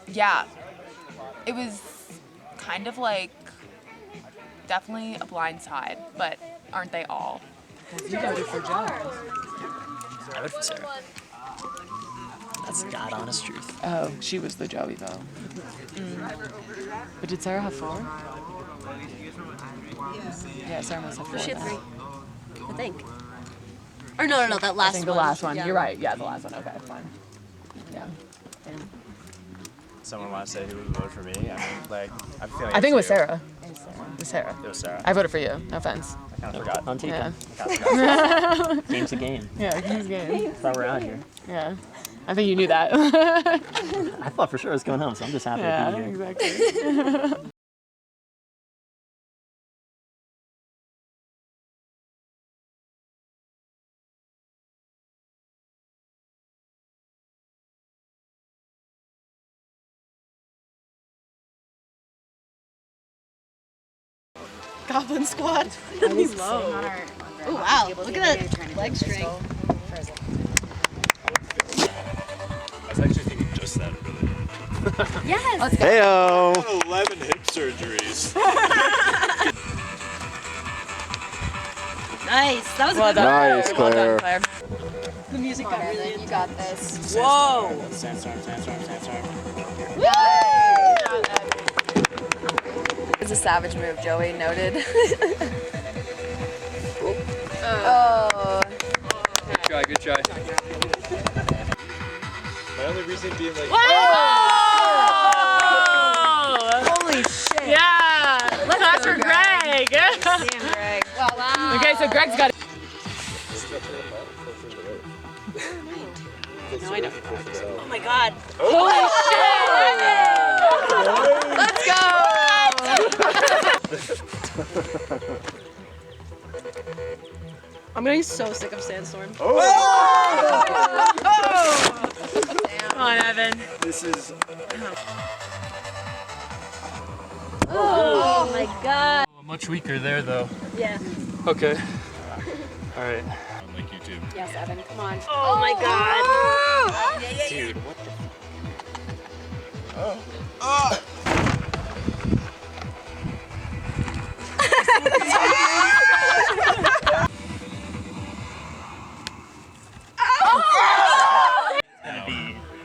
yeah, it was kind of like definitely a blind side, but aren't they all? You voted for Joe. I voted for Sarah. That's the God honest truth. Oh, she was the Joey vote. But did Sarah have 4? Yeah, Sarah must have 4. She had then. 3, I think. Or no, that last I think the one. last one. Yeah. You're right. Yeah, the last one. Okay, fine. Yeah. Someone want to say who would vote for me? I mean, like, I feel like I think it was you. Sarah. It was Sarah. It was Sarah. I voted for you. No offense. I kind of forgot. On tape. Yeah. I kinda forgot. Game's a game. Yeah, game's game. That's why we're out here. Yeah. I think you knew that. I thought for sure I was going home, so I'm just happy to be here. Exactly. Goblin squat. Really low. Oh wow, look at that leg strength. I was actually thinking just that earlier. Yes. Let's go. Heyo. I've had 11 hip surgeries. Nice. That was Well a good done. Nice, Well done, Claire. Claire. The music got really intense. You got this. Whoa. Sandstorm. It's a savage move, Joey noted. Oh. Good try. My only reason being like. Holy shit. Yeah. Clap for Greg. Damn, Greg. Wow. Okay, so Greg's got it. No, I know. Oh my god. Holy Let's go. I'm getting so sick of Sandstorm. Oh! Come on, Evan. This is. Oh my god. Much weaker there, though. Yeah. Okay. All right. Like you too. Yes, Evan. Come on. Oh my god. Dude, what the?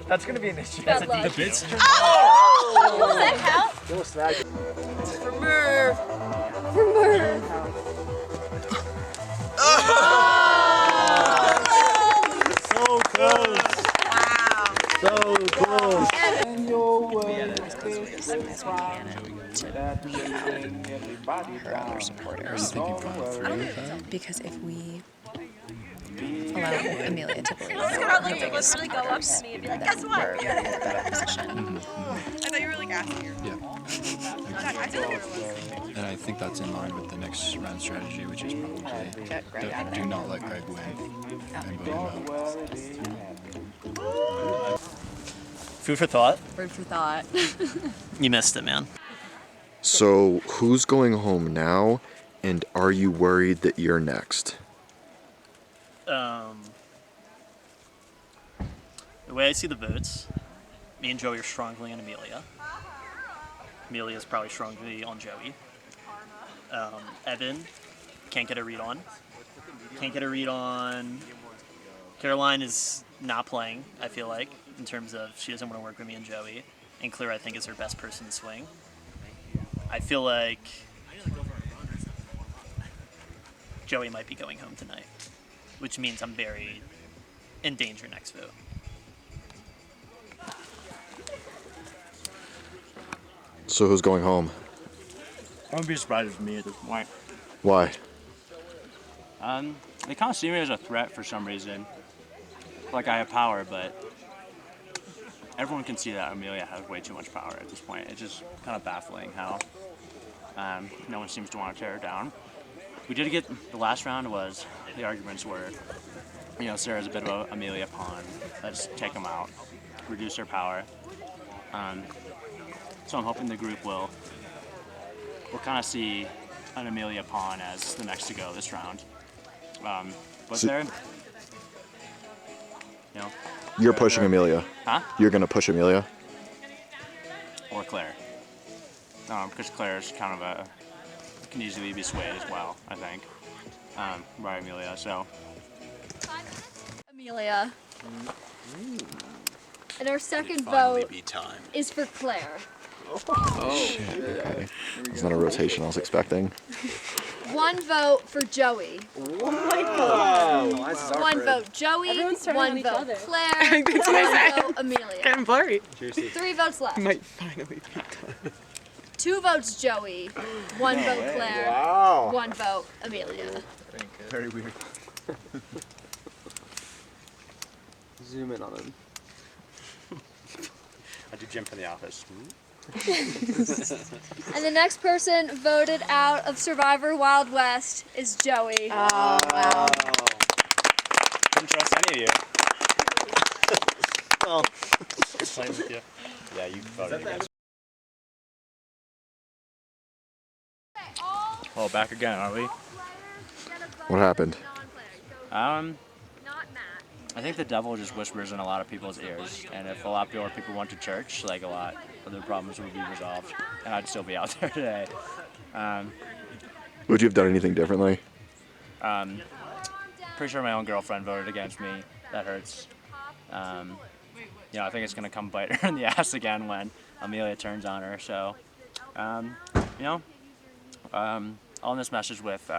That's gonna be an issue. That's That's a the bits. Oh! Does that count? Little snag. For Merv. For Merv. So close. Wow. So close. Her other supporters. Because if we allow Amelia to believe that Let's really go up to me and be like, guess what? we're in a better position. I thought you were like asking her. Yeah. I feel like we were listening. And I think that's in line with the next round strategy, which is probably do not let Greg win and vote him out. Food for thought. Food for thought. You missed it, man. So, who's going home now, and are you worried that you're next? The way I see the votes, me and Joey are strongly on Amelia. Amelia's probably strongly on Joey. Evan, can't get a read on. Can't get a read on. Caroline is not playing, I feel like, in terms of she doesn't want to work with me and Joey. And Claire, I think, is her best person to swing. I feel like Joey might be going home tonight, which means I'm very in danger next vote. So, who's going home? I wouldn't be surprised with me at this point. Why? They kind of see me as a threat for some reason. Like I have power, but everyone can see that Amelia has way too much power at this point. It's just kind of baffling how no one seems to want to tear her down. We did get the last round was the arguments were, Sarah's a bit of a Amelia pawn. Let's take them out, reduce her power. So I'm hoping the group will kind of see an Amelia pawn as the next to go this round. But So- there, You're pushing Amelia. Huh? You're gonna push Amelia? Or Claire. Because Claire's kind of can easily be swayed as well, I think, by Amelia. So Amelia. And our second finally vote be time. is for Claire. Oh, shit. Okay. It's not a rotation I was expecting. One vote for Joey. Oh my god. One vote Joey, Everyone's turning on one each vote other. Claire, That's what I one vote Amelia. Getting blurry. 3 votes left. Might finally be done. 2 votes Joey, 1 vote Claire, Wow. 1 vote Amelia. Very weird. Zoom in on him. I do gym from the office. And the next person voted out of Survivor Wild West is Joey. Oh, wow. Couldn't trust any of you. Well, playing with you. Yeah, you voted against. Oh, back again, are we? What happened? I think the devil just whispers in a lot of people's ears, and if a lot more people went to church, like a lot of the problems would be resolved, and I'd still be out there today. Would you have done anything differently? Pretty sure my own girlfriend voted against me. That hurts. I think it's gonna come bite her in the ass again when Amelia turns on her. So, I'll end this message with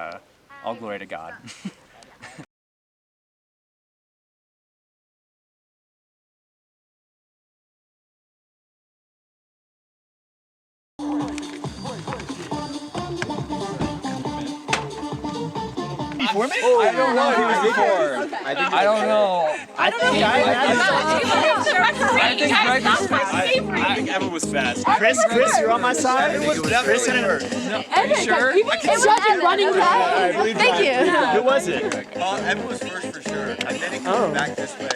all glory to God. Before me? I don't know. He was before. I don't know. I think Greg was fast. I think Evan was fast. Chris, you're on my side. It was Chris and her. Are you sure? It's such a running back. Thank you. Who was it? Evan was first for sure, and then it came back this way.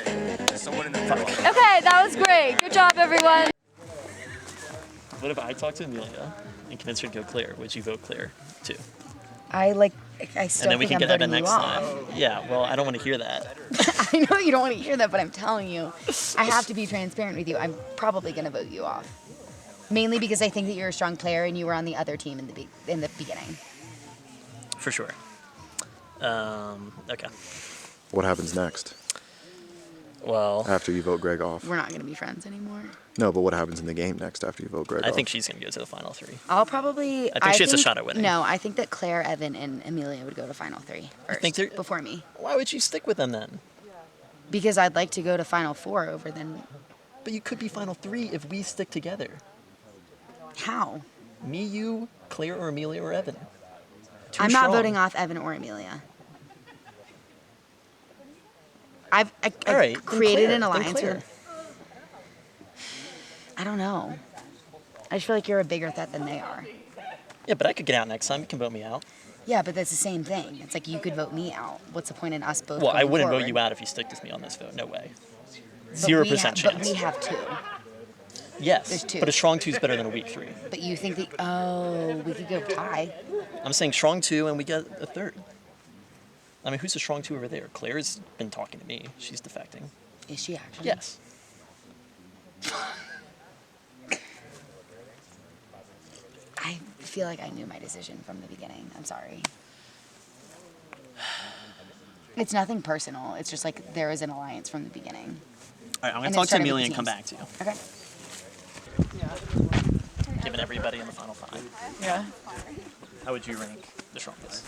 There's someone in the middle. Okay, that was great. Good job, everyone. what if I talk to Amelia and convince her to go Claire? Would you vote Claire too? I still And then we think can I'm get Evan voting you next off. time. Yeah, well, I don't want to hear that. I know you don't want to hear that, but I'm telling you, I have to be transparent with you. I'm probably going to vote you off. Mainly because I think that you're a strong player and you were on the other team in the beginning. For sure. Okay. What happens next? Well, After you vote Greg off? We're not going to be friends anymore. No, but what happens in the game next after you vote Greg off? I think she's going to go to the final three. I'll probably. I think she has a shot at winning. No, I think that Claire, Evan, and Amelia would go to final three first before me. Why would you stick with them then? Because I'd like to go to final four over them. But you could be final three if we stick together. How? Me, you, Claire, or Amelia, or Evan. I'm not voting off Evan or Amelia. I've All right, then created Claire, an then alliance Claire. with. I don't know. I just feel like you're a bigger threat than they are. Yeah, but I could get out next time. You can vote me out. Yeah, but that's the same thing. It's like you could vote me out. What's the point in us both? Well, I going wouldn't vote forward? you out if you stick with me on this vote. No way. But 0% we chance. But we have two. Yes, There's two. but a strong two is better than a weak three. But you think that? Oh, we could go tie. I'm saying strong two and we get a third. I mean, who's a strong two over there? Claire's been talking to me. She's defecting. Is she actually? Yes. I feel like I knew my decision from the beginning. I'm sorry. It's nothing personal. It's just like there was an alliance from the beginning. All right, I'm going And to it talk to started with Amelia the and come teams. back to you. Okay. Given everybody in the final five, Yeah. how would you rank the strongest?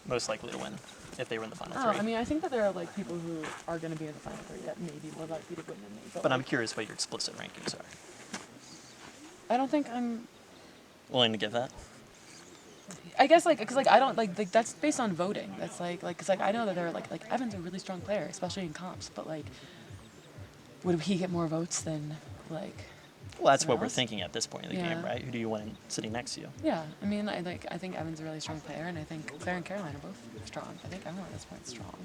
Most likely to win if they were in the final Oh, three. I mean, I think that there are like people who are going to be in the final three that maybe more likely to win than me. But I'm curious what your explicit rankings are. I don't think I'm. Willing to give that? I guess because I don't like that's based on voting. That's because I know that there are like Evan's a really strong player, especially in comps. But would he get more votes than like? Well, that's what someone we're else? thinking at this point in the Yeah. game, right? Who do you want sitting next to you? Yeah, I mean, I think Evan's a really strong player, and I think Claire and Caroline are both strong. I think everyone at this point is strong.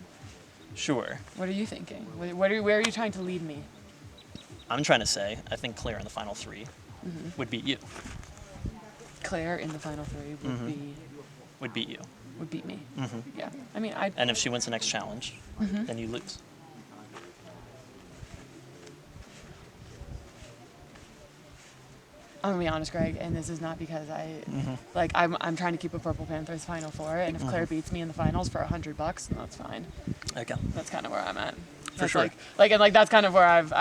Sure. What are you thinking? Where are you trying to lead me? I'm trying to say, I think Claire in the final three Mhm. would beat you. Claire in the final three Mhm. Would beat you. would beat me. Mhm. Yeah, I mean, I. And if she wins the next challenge, Mhm. then you lose. I'm gonna be honest, Greg, and this is not because Mhm. I'm trying to keep a Purple Panthers Final Four, and if Claire Mhm. beats me in the finals for $100, then that's fine. Okay. That's kind of where I'm at. For That's sure. That's kind of where I've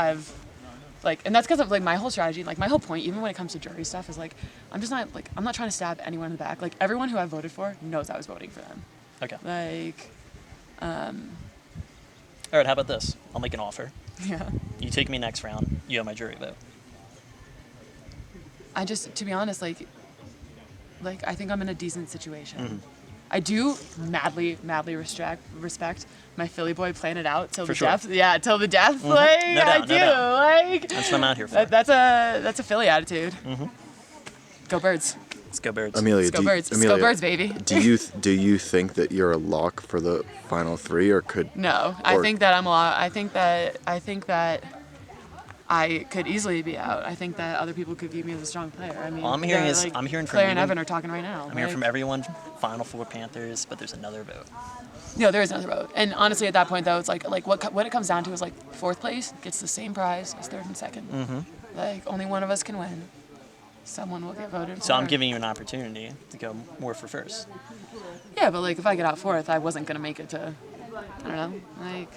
and that's because of my whole strategy, my whole point, even when it comes to jury stuff, is I'm not trying to stab anyone in the back. Everyone who I voted for knows I was voting for them. Okay. All right, how about this? I'll make an offer. Yeah. You take me next round, you have my jury vote. I just, to be honest, I think I'm in a decent situation. I do madly respect my Philly boy playing it out till For the sure. death. Yeah, till the death. Mhm. Like No doubt, I no do. doubt. Like That's what I'm out here for. That's a Philly attitude. Go Birds. Let's go Birds. Amelia, Let's go do you- Birds. Let's Amelia, go Birds, baby. do you think that you're a lock for the final three, or could? No, I or- think that I'm a lot. I think that I could easily be out. I think that other people could view me as a strong player. I mean, All I'm hearing yeah, is like, I'm hearing from Claire and you. Evan are talking right now. I'm hearing Like, from everyone. Final Four Panthers, but there's another vote. No, there is another vote. And honestly, at that point, though, it's like what it comes down to is like fourth place gets the same prize as third and second. Mhm. Like only one of us can win. Someone will get voted So for. I'm giving you an opportunity to go more for first. Yeah, but like if I get out fourth, I wasn't gonna make it to. I don't know. Like,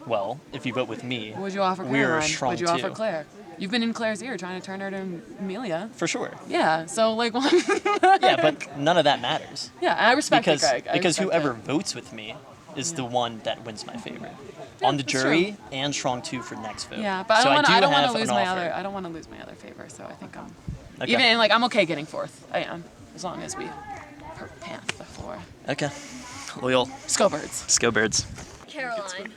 Well, if you vote with me, what would you offer we're Caroline? strong What'd you too. offer Claire? You've been in Claire's ear trying to turn her to Amelia. For sure. Yeah. So like. Yeah, but none of that matters. Yeah, I respect it, because Greg. I because respect whoever it. votes with me is the one that wins my favor. Yeah, On the that's jury true. and strong 2 for next vote. Yeah, but So I don't do want to have lose an my offer. other. I don't want to lose my other favor. So I think I'm. Okay. Even like I'm okay getting fourth. I am, as long as we pant the floor. Okay. Loyal. Let's go Birds. Let's go Birds. Caroline.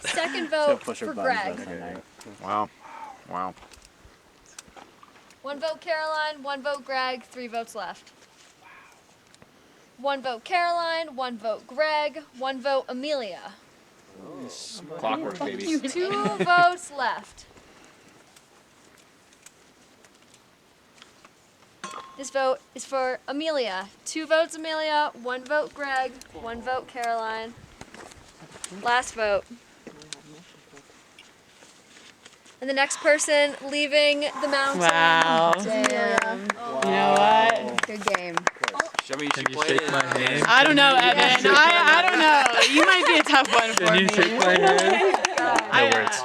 Second vote for Greg. Wow. Wow. 1 vote Caroline, 1 vote Greg, 3 votes left. 1 vote Caroline, 1 vote Greg, 1 vote Amelia. Clockwork, baby. 2 votes left. This vote is for Amelia. 2 votes Amelia, 1 vote Greg, 1 vote Caroline. Last vote. And the next person leaving the mountain. Wow. Damn. You know what? Good game. Can you shake my hand? I don't know, Evan. I don't know. You might be a tough one for me. Can you shake my hand? No words.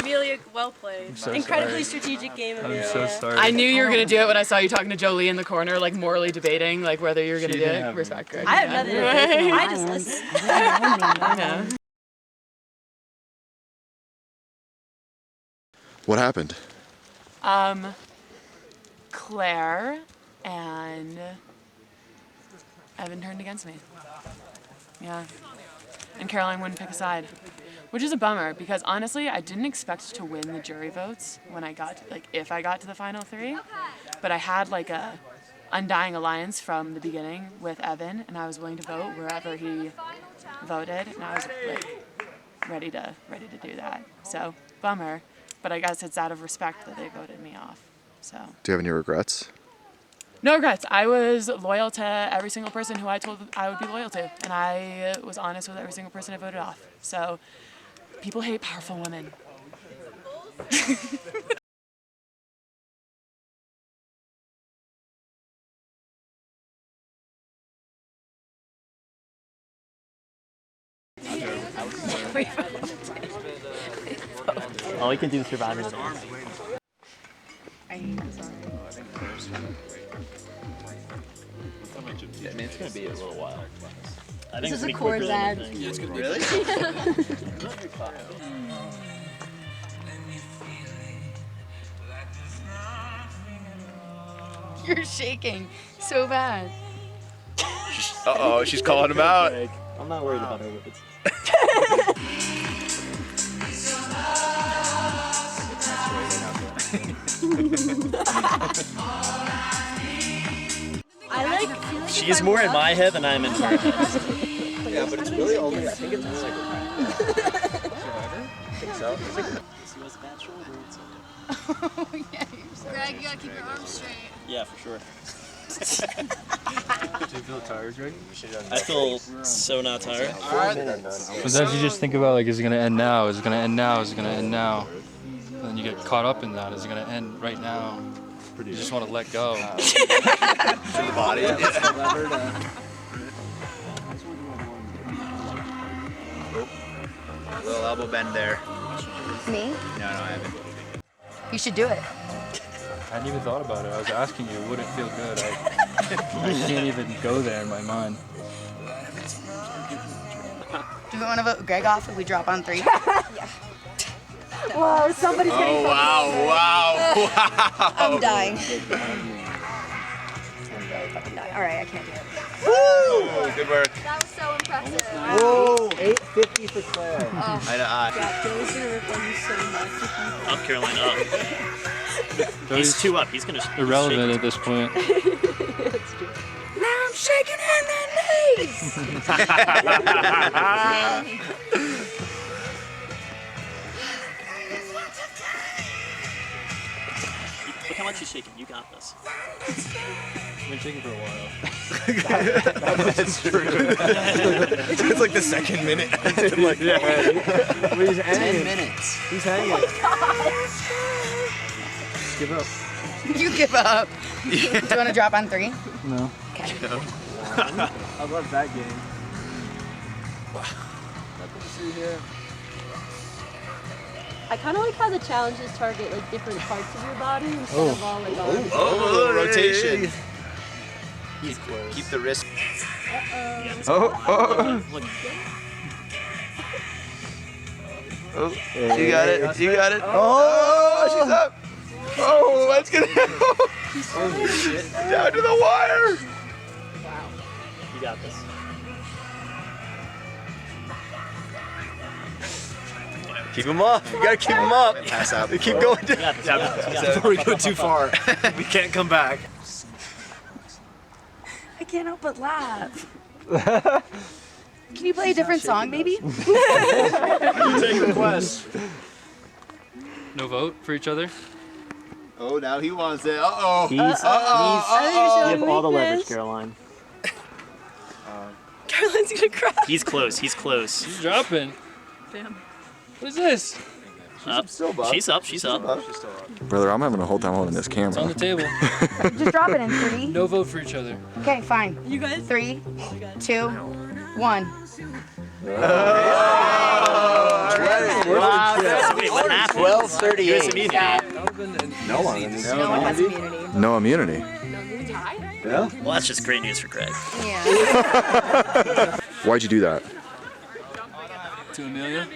Amelia, well played. I'm so Incredibly sorry. strategic game, I'm Amelia. so sorry. I knew you were gonna do it when I saw you talking to Jolie in the corner, like morally debating, like whether you were gonna do it. Respect, Greg. I have nothing to say. I just listen. I know. What happened? Claire and Evan turned against me. Yeah. And Caroline wouldn't pick a side, which is a bummer because honestly, I didn't expect to win the jury votes when I got, if I got to the final 3, but I had like a undying alliance from the beginning with Evan, and I was willing to vote wherever he voted, and I was like ready to do that. So bummer, but I guess it's out of respect that they voted me off. So Do you have any regrets? no regrets. I was loyal to every single person who I told I would be loyal to, and I was honest with every single person I voted off. So people hate powerful women. All you can do is survive it. Yeah, I mean, it's gonna be a little while. I This is a chords ad. Yeah, it's gonna be really. You're shaking so bad. Uh-oh, she's calling him out. I'm not worried about her words. I like. She's more in my head than I'm in her head. Yeah, but it's really only, I think it's a psychopath. Survivor? I think so. She was a bad shoulder. It's okay. Greg, you gotta keep your arms straight. Yeah, for sure. Do you feel tired, Greg? I feel so not tired. Sometimes you just think about like, is it gonna end now? Is it gonna end now? Is it gonna end now? And then you get caught up in that. Is it gonna end right now? You just want to let go. To the body. Little elbow bend there. Me? No, I haven't. You should do it. I hadn't even thought about it. I was asking you, would it feel good? I can't even go there in my mind. Do we want to vote Greg off if we drop on 3? Whoa, somebody's getting wow. I'm dying. All right, I can't do it. Woo! Good work. That was so impressive. Whoa, 850 for Claire. Eye to eye. God, Joey's gonna rip on you so much. Up, Caroline, up. He's 2 up. He's gonna. Irrelevant at this point. That's true. Now I'm shaking in the knees. Look how much he's shaking. You got this. I've been shaking for a while. That's true. It's like the second minute. Like, But he's hanging. 10 minutes. He's hanging. Just give up. You give up. Do you want to drop on 3? No. Okay. I love that game. Nothing to see here. I kind of like how the challenges target like different parts of your body instead of all like arms. Oh, rotation. He's close. Keep the wrist. Oh, you got it. You got it. Oh, she's up. Oh, what's gonna happen? Down to the wire. You got this. Keep him up. You gotta keep him up. Pass out. Keep going. You got this. You got this. You got this. Before we go too far, we can't come back. I can't help but laugh. Can you play a different song, maybe? Take requests. No vote for each other? Oh, now he wants it. Uh-oh. You I think have you're all the showing leverage, weakness. Caroline. Caroline's gonna cry. He's close. He's close. She's dropping. Damn. What is this? Up. She's up. She's up. Brother, I'm having a whole time holding this camera. It's on the table. Just drop it in 3. No vote for each other. Okay, fine. You guys? 3, 2, 1. Wow. Wait, what happened? 12:38. No one. No one has immunity. No immunity. Yeah. Well, that's just great news for Greg. Yeah. Why'd you do that? To Amelia?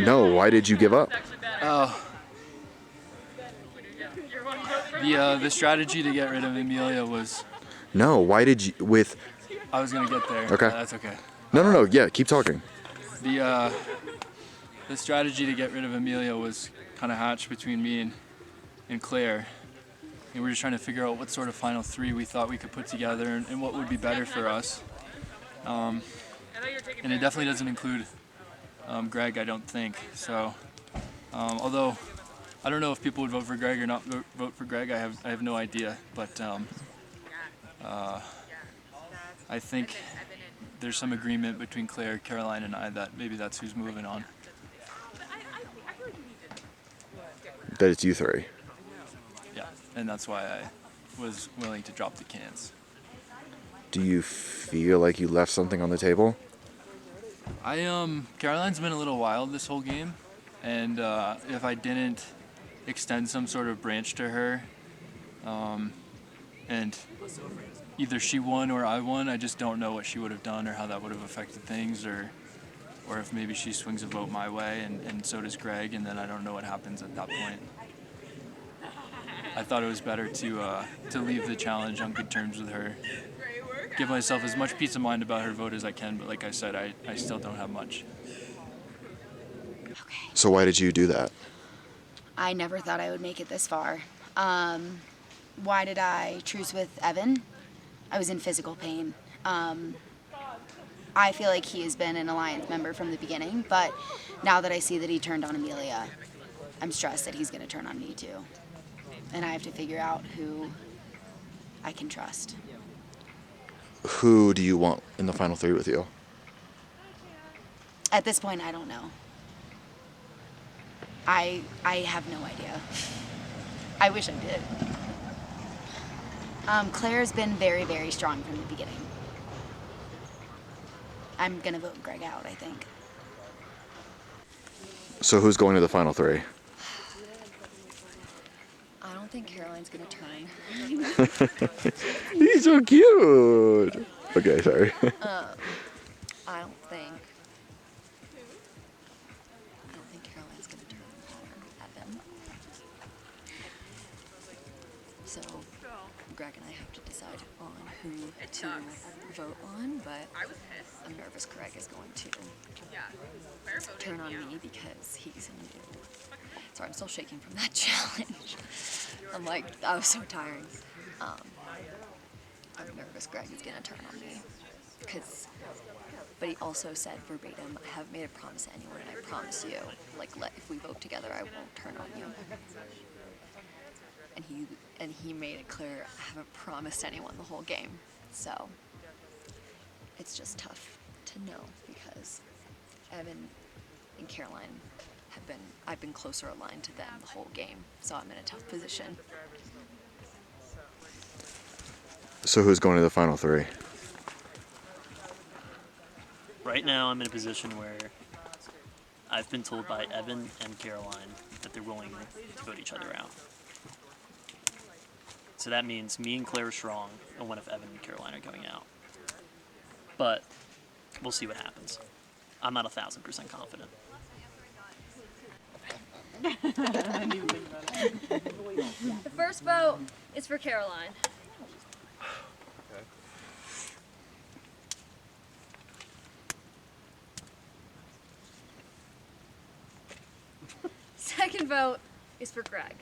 No, why did you give up? Oh. The strategy to get rid of Amelia was. No, why did you with I was gonna get there. Okay. That's okay. No, yeah, keep talking. The strategy to get rid of Amelia was kind of hatched between me and Claire. And we're just trying to figure out what sort of final 3 we thought we could put together and what would be better for us. And it definitely doesn't include Greg, I don't think. So, although I don't know if people would vote for Greg or not vote for Greg, I have no idea. But I think there's some agreement between Claire, Caroline, and I that maybe that's who's moving on. That it's you 3. Yeah, and that's why I was willing to drop the cans. Do you feel like you left something on the table? Caroline's been a little wild this whole game, and if I didn't extend some sort of branch to her, and either she won or I won, I just don't know what she would have done or how that would have affected things, or if maybe she swings a vote my way and so does Greg, and then I don't know what happens at that point. I thought it was better to leave the challenge on good terms with her. Give myself as much peace of mind about her vote as I can, but like I said, I still don't have much. So why did you do that? I never thought I would make it this far. Why did I truce with Evan? I was in physical pain. I feel like he has been an Alliance member from the beginning, but now that I see that he turned on Amelia, I'm stressed that he's going to turn on me too. And I have to figure out who I can trust. Who do you want in the final 3 with you? At this point, I don't know. I have no idea. I wish I did. Claire's been very, very strong from the beginning. I'm gonna vote Greg out, I think. So who's going to the final 3? I don't think Caroline's gonna turn. He's so cute. Okay, sorry. I don't think Caroline's gonna Greg and I have to decide on who to vote on, but I'm nervous Greg is going to turn on me because he's a new. Sorry, I'm still shaking from that challenge. I'm like, that was so tiring. I'm nervous Greg is gonna turn on me, but he also said verbatim, I haven't made a promise to anyone, and I promise you, like, if we vote together, I won't turn on you. And he made it clear I haven't promised anyone the whole game, so it's just tough to know because Evan and Caroline I've been closer aligned to them the whole game, so I'm in a tough position. So who's going to the final three? Right now, I'm in a position where I've been told by Evan and Caroline that they're willing to vote each other out. So that means me and Claire are strong, and one of Evan and Caroline are going out. But we'll see what happens. I'm not 1,000% confident. The first vote is for Caroline. Second vote is for Greg.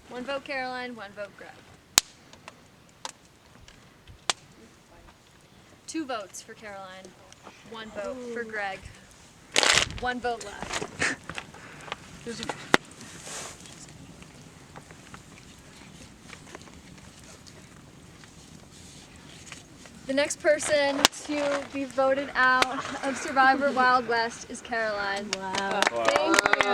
1 vote Caroline, 1 vote Greg. 2 votes for Caroline, 1 vote for Greg. 1 vote left. The next person to be voted out of Survivor Wild West is Caroline. Wow. Thank you.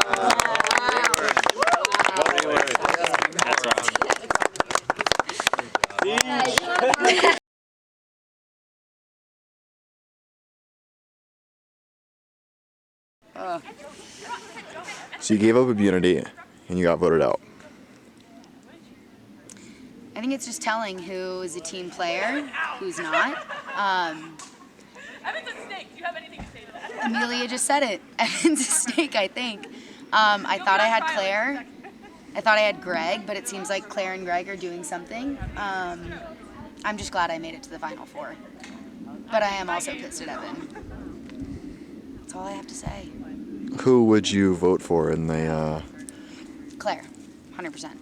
Wow. So you gave up immunity and you got voted out. I think it's just telling who is a team player, who's not. Evan's a snake. Do you have anything to say to that? Amelia just said it. Evan's a snake, I think. I thought I had Claire. I thought I had Greg, but it seems like Claire and Greg are doing something. I'm just glad I made it to the Final Four. But I am also pissed at Evan. That's all I have to say. Who would you vote for in the... Claire, 100%.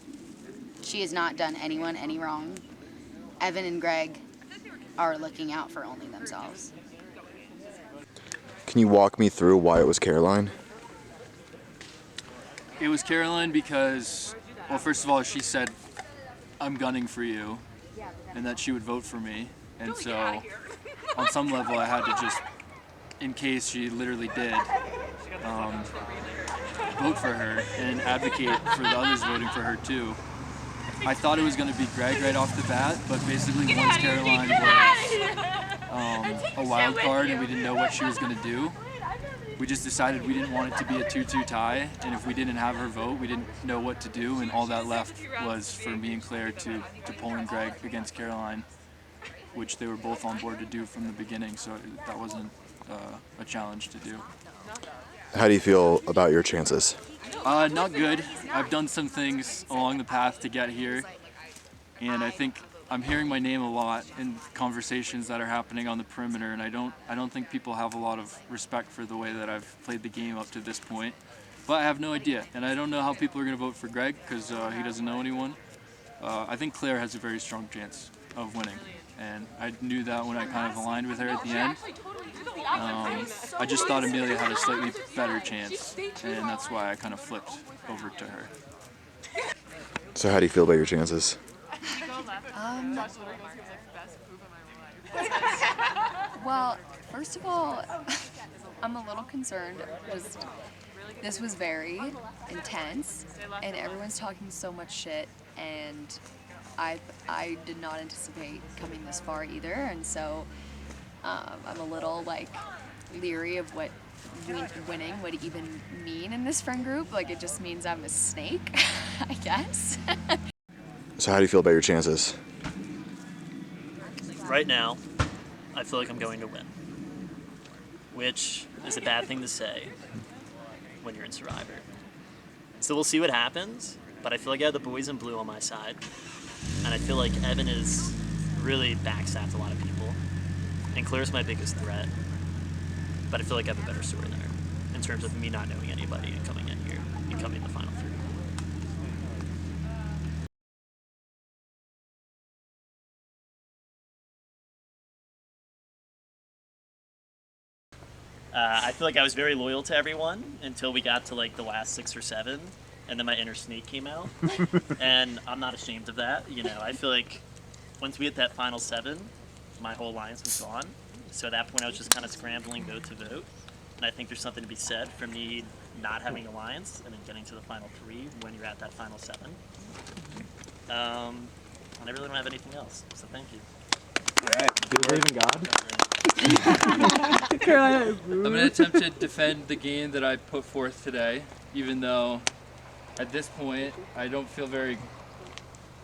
She has not done anyone any wrong. Evan and Greg are looking out for only themselves. Can you walk me through why it was Caroline? It was Caroline because, well, first of all, she said, I'm gunning for you, and that she would vote for me. And so, on some level, I had to just, in case she literally did, vote for her and advocate for the others voting for her too. I thought it was going to be Greg right off the bat, but basically once Caroline was a wild card and we didn't know what she was going to do, we just decided we didn't want it to be a 2-2 tie, and if we didn't have her vote, we didn't know what to do, and all that left was for me and Claire to pull in Greg against Caroline, which they were both on board to do from the beginning, so that wasn't a challenge to do. How do you feel about your chances? Not good. I've done some things along the path to get here, and I think I'm hearing my name a lot in conversations that are happening on the perimeter, and I don't think people have a lot of respect for the way that I've played the game up to this point. But I have no idea, and I don't know how people are going to vote for Greg because he doesn't know anyone. I think Claire has a very strong chance of winning, and I knew that when I kind of aligned with her at the end. I just thought Amelia had a slightly better chance, and that's why I kind of flipped over to her. So how do you feel about your chances? Well, first of all, I'm a little concerned. This was very intense, and everyone's talking so much shit, and I did not anticipate coming this far either, and so I'm a little like leery of what winning would even mean in this friend group. Like, it just means I'm a snake, I guess. So how do you feel about your chances? Right now, I feel like I'm going to win, which is a bad thing to say when you're in Survivor. So we'll see what happens, but I feel like I have the boys in blue on my side. And I feel like Evan is really backstabbed a lot of people. And Claire's my biggest threat. But I feel like I have a better story there in terms of me not knowing anybody and coming in here and coming in the final 3. I feel like I was very loyal to everyone until we got to like the last 6 or 7, and then my inner snake came out. And I'm not ashamed of that. You know, I feel like once we hit that final 7, my whole alliance was gone. So at that point I was just kind of scrambling vote to vote. And I think there's something to be said for me not having alliance and then getting to the final 3 when you're at that final 7. And I really don't have anything else, so thank you. Alright, do you believe in God? I'm going to attempt to defend the game that I put forth today, even though at this point I don't feel very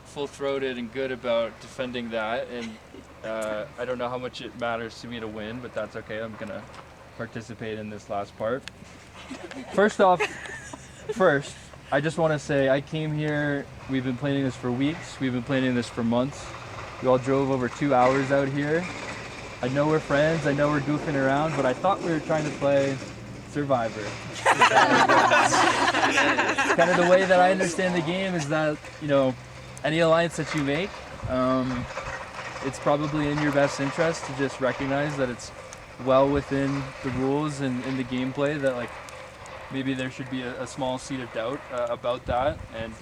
full-throated and good about defending that, and I don't know how much it matters to me to win, but that's okay. I'm going to participate in this last part. First, I just want to say I came here, we've been planning this for weeks, we've been planning this for months. We all drove over 2 hours out here. I know we're friends, I know we're goofing around, but I thought we were trying to play Survivor. Kind of the way that I understand the game is that, you know, any alliance that you make, it's probably in your best interest to just recognize that it's well within the rules and in the gameplay, that like maybe there should be a small seed of doubt about that, and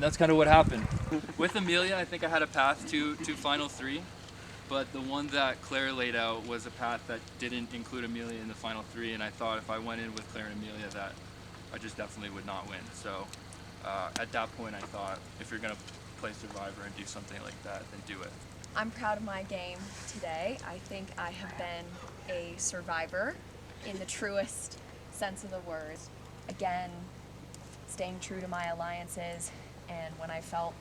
that's kind of what happened. With Amelia, I think I had a path to final 3, but the one that Claire laid out was a path that didn't include Amelia in the final 3, and I thought if I went in with Claire and Amelia that I just definitely would not win. So at that point I thought, if you're going to play Survivor and do something like that, then do it. I'm proud of my game today. I think I have been a survivor in the truest sense of the word. Again, staying true to my alliances, and when I felt,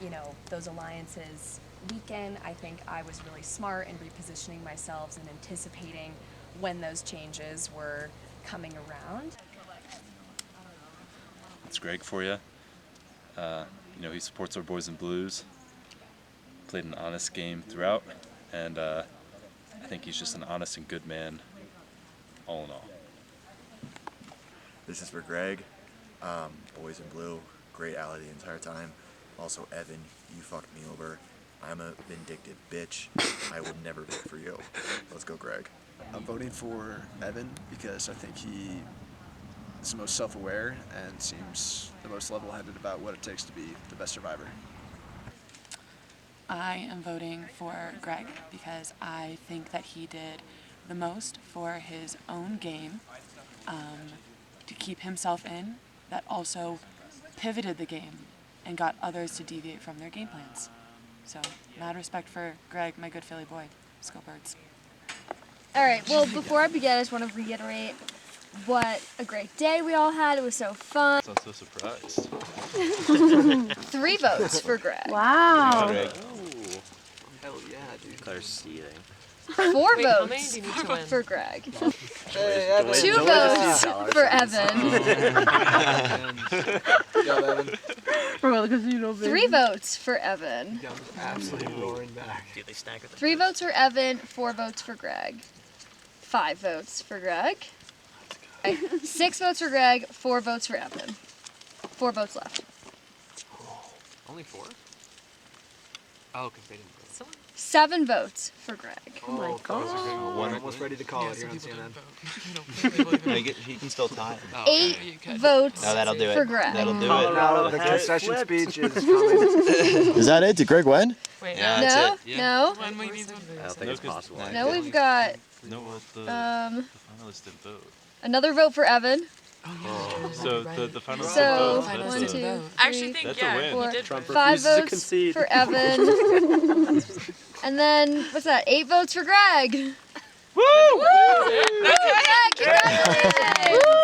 you know, those alliances weaken, I think I was really smart in repositioning myself and anticipating when those changes were coming around. It's Greg for you. You know, he supports our boys in blues. Played an honest game throughout, and I think he's just an honest and good man, all in all. This is for Greg. Boys in blue, great ally the entire time. Also, Evan, you fucked me over. I'm a vindictive bitch. I will never vote for you. Let's go, Greg. I'm voting for Evan because I think he is the most self-aware and seems the most level-headed about what it takes to be the best survivor. I am voting for Greg because I think that he did the most for his own game to keep himself in, that also pivoted the game and got others to deviate from their game plans. So, mad respect for Greg, my good Philly boy. Let's go Birds. All right, well, before I begin, I just want to reiterate what a great day we all had. It was so fun. I'm so surprised. 3 votes for Greg. Wow. Greg. Hell yeah, dude. Claire's seething. 4 Wait, how many votes do you need to win? for Greg. Hey, Evan. 2 votes for Evan. Yo, Evan. 3 votes for Evan. Absolutely roaring back. Dude, they staggered the 3 votes for Evan, 4 votes for Greg. 5 votes for Greg. 6 votes for Greg, 4 votes for Evan. 4 votes left. Only 4? Oh, because they didn't vote. 7 votes for Greg. Oh my god. One almost ready to call it here on CNN. No, he can still tie. 8 votes No, that'll do it. for Greg. That'll do it. Now the concession speech is coming. Is that it? Did Greg win? Wait, Yeah, No, that's it. no. I don't think it's possible. No, we've got No, well, the finalists didn't vote. another vote for Evan. So the finalists So, didn't vote. 1, 2, 3, I actually think, That's a yeah, win. he 4, did. Trump 5 refuses to votes concede. for Evan. And then, what's that? 8 votes for Greg. Woo! That's it. Yeah, congratulations!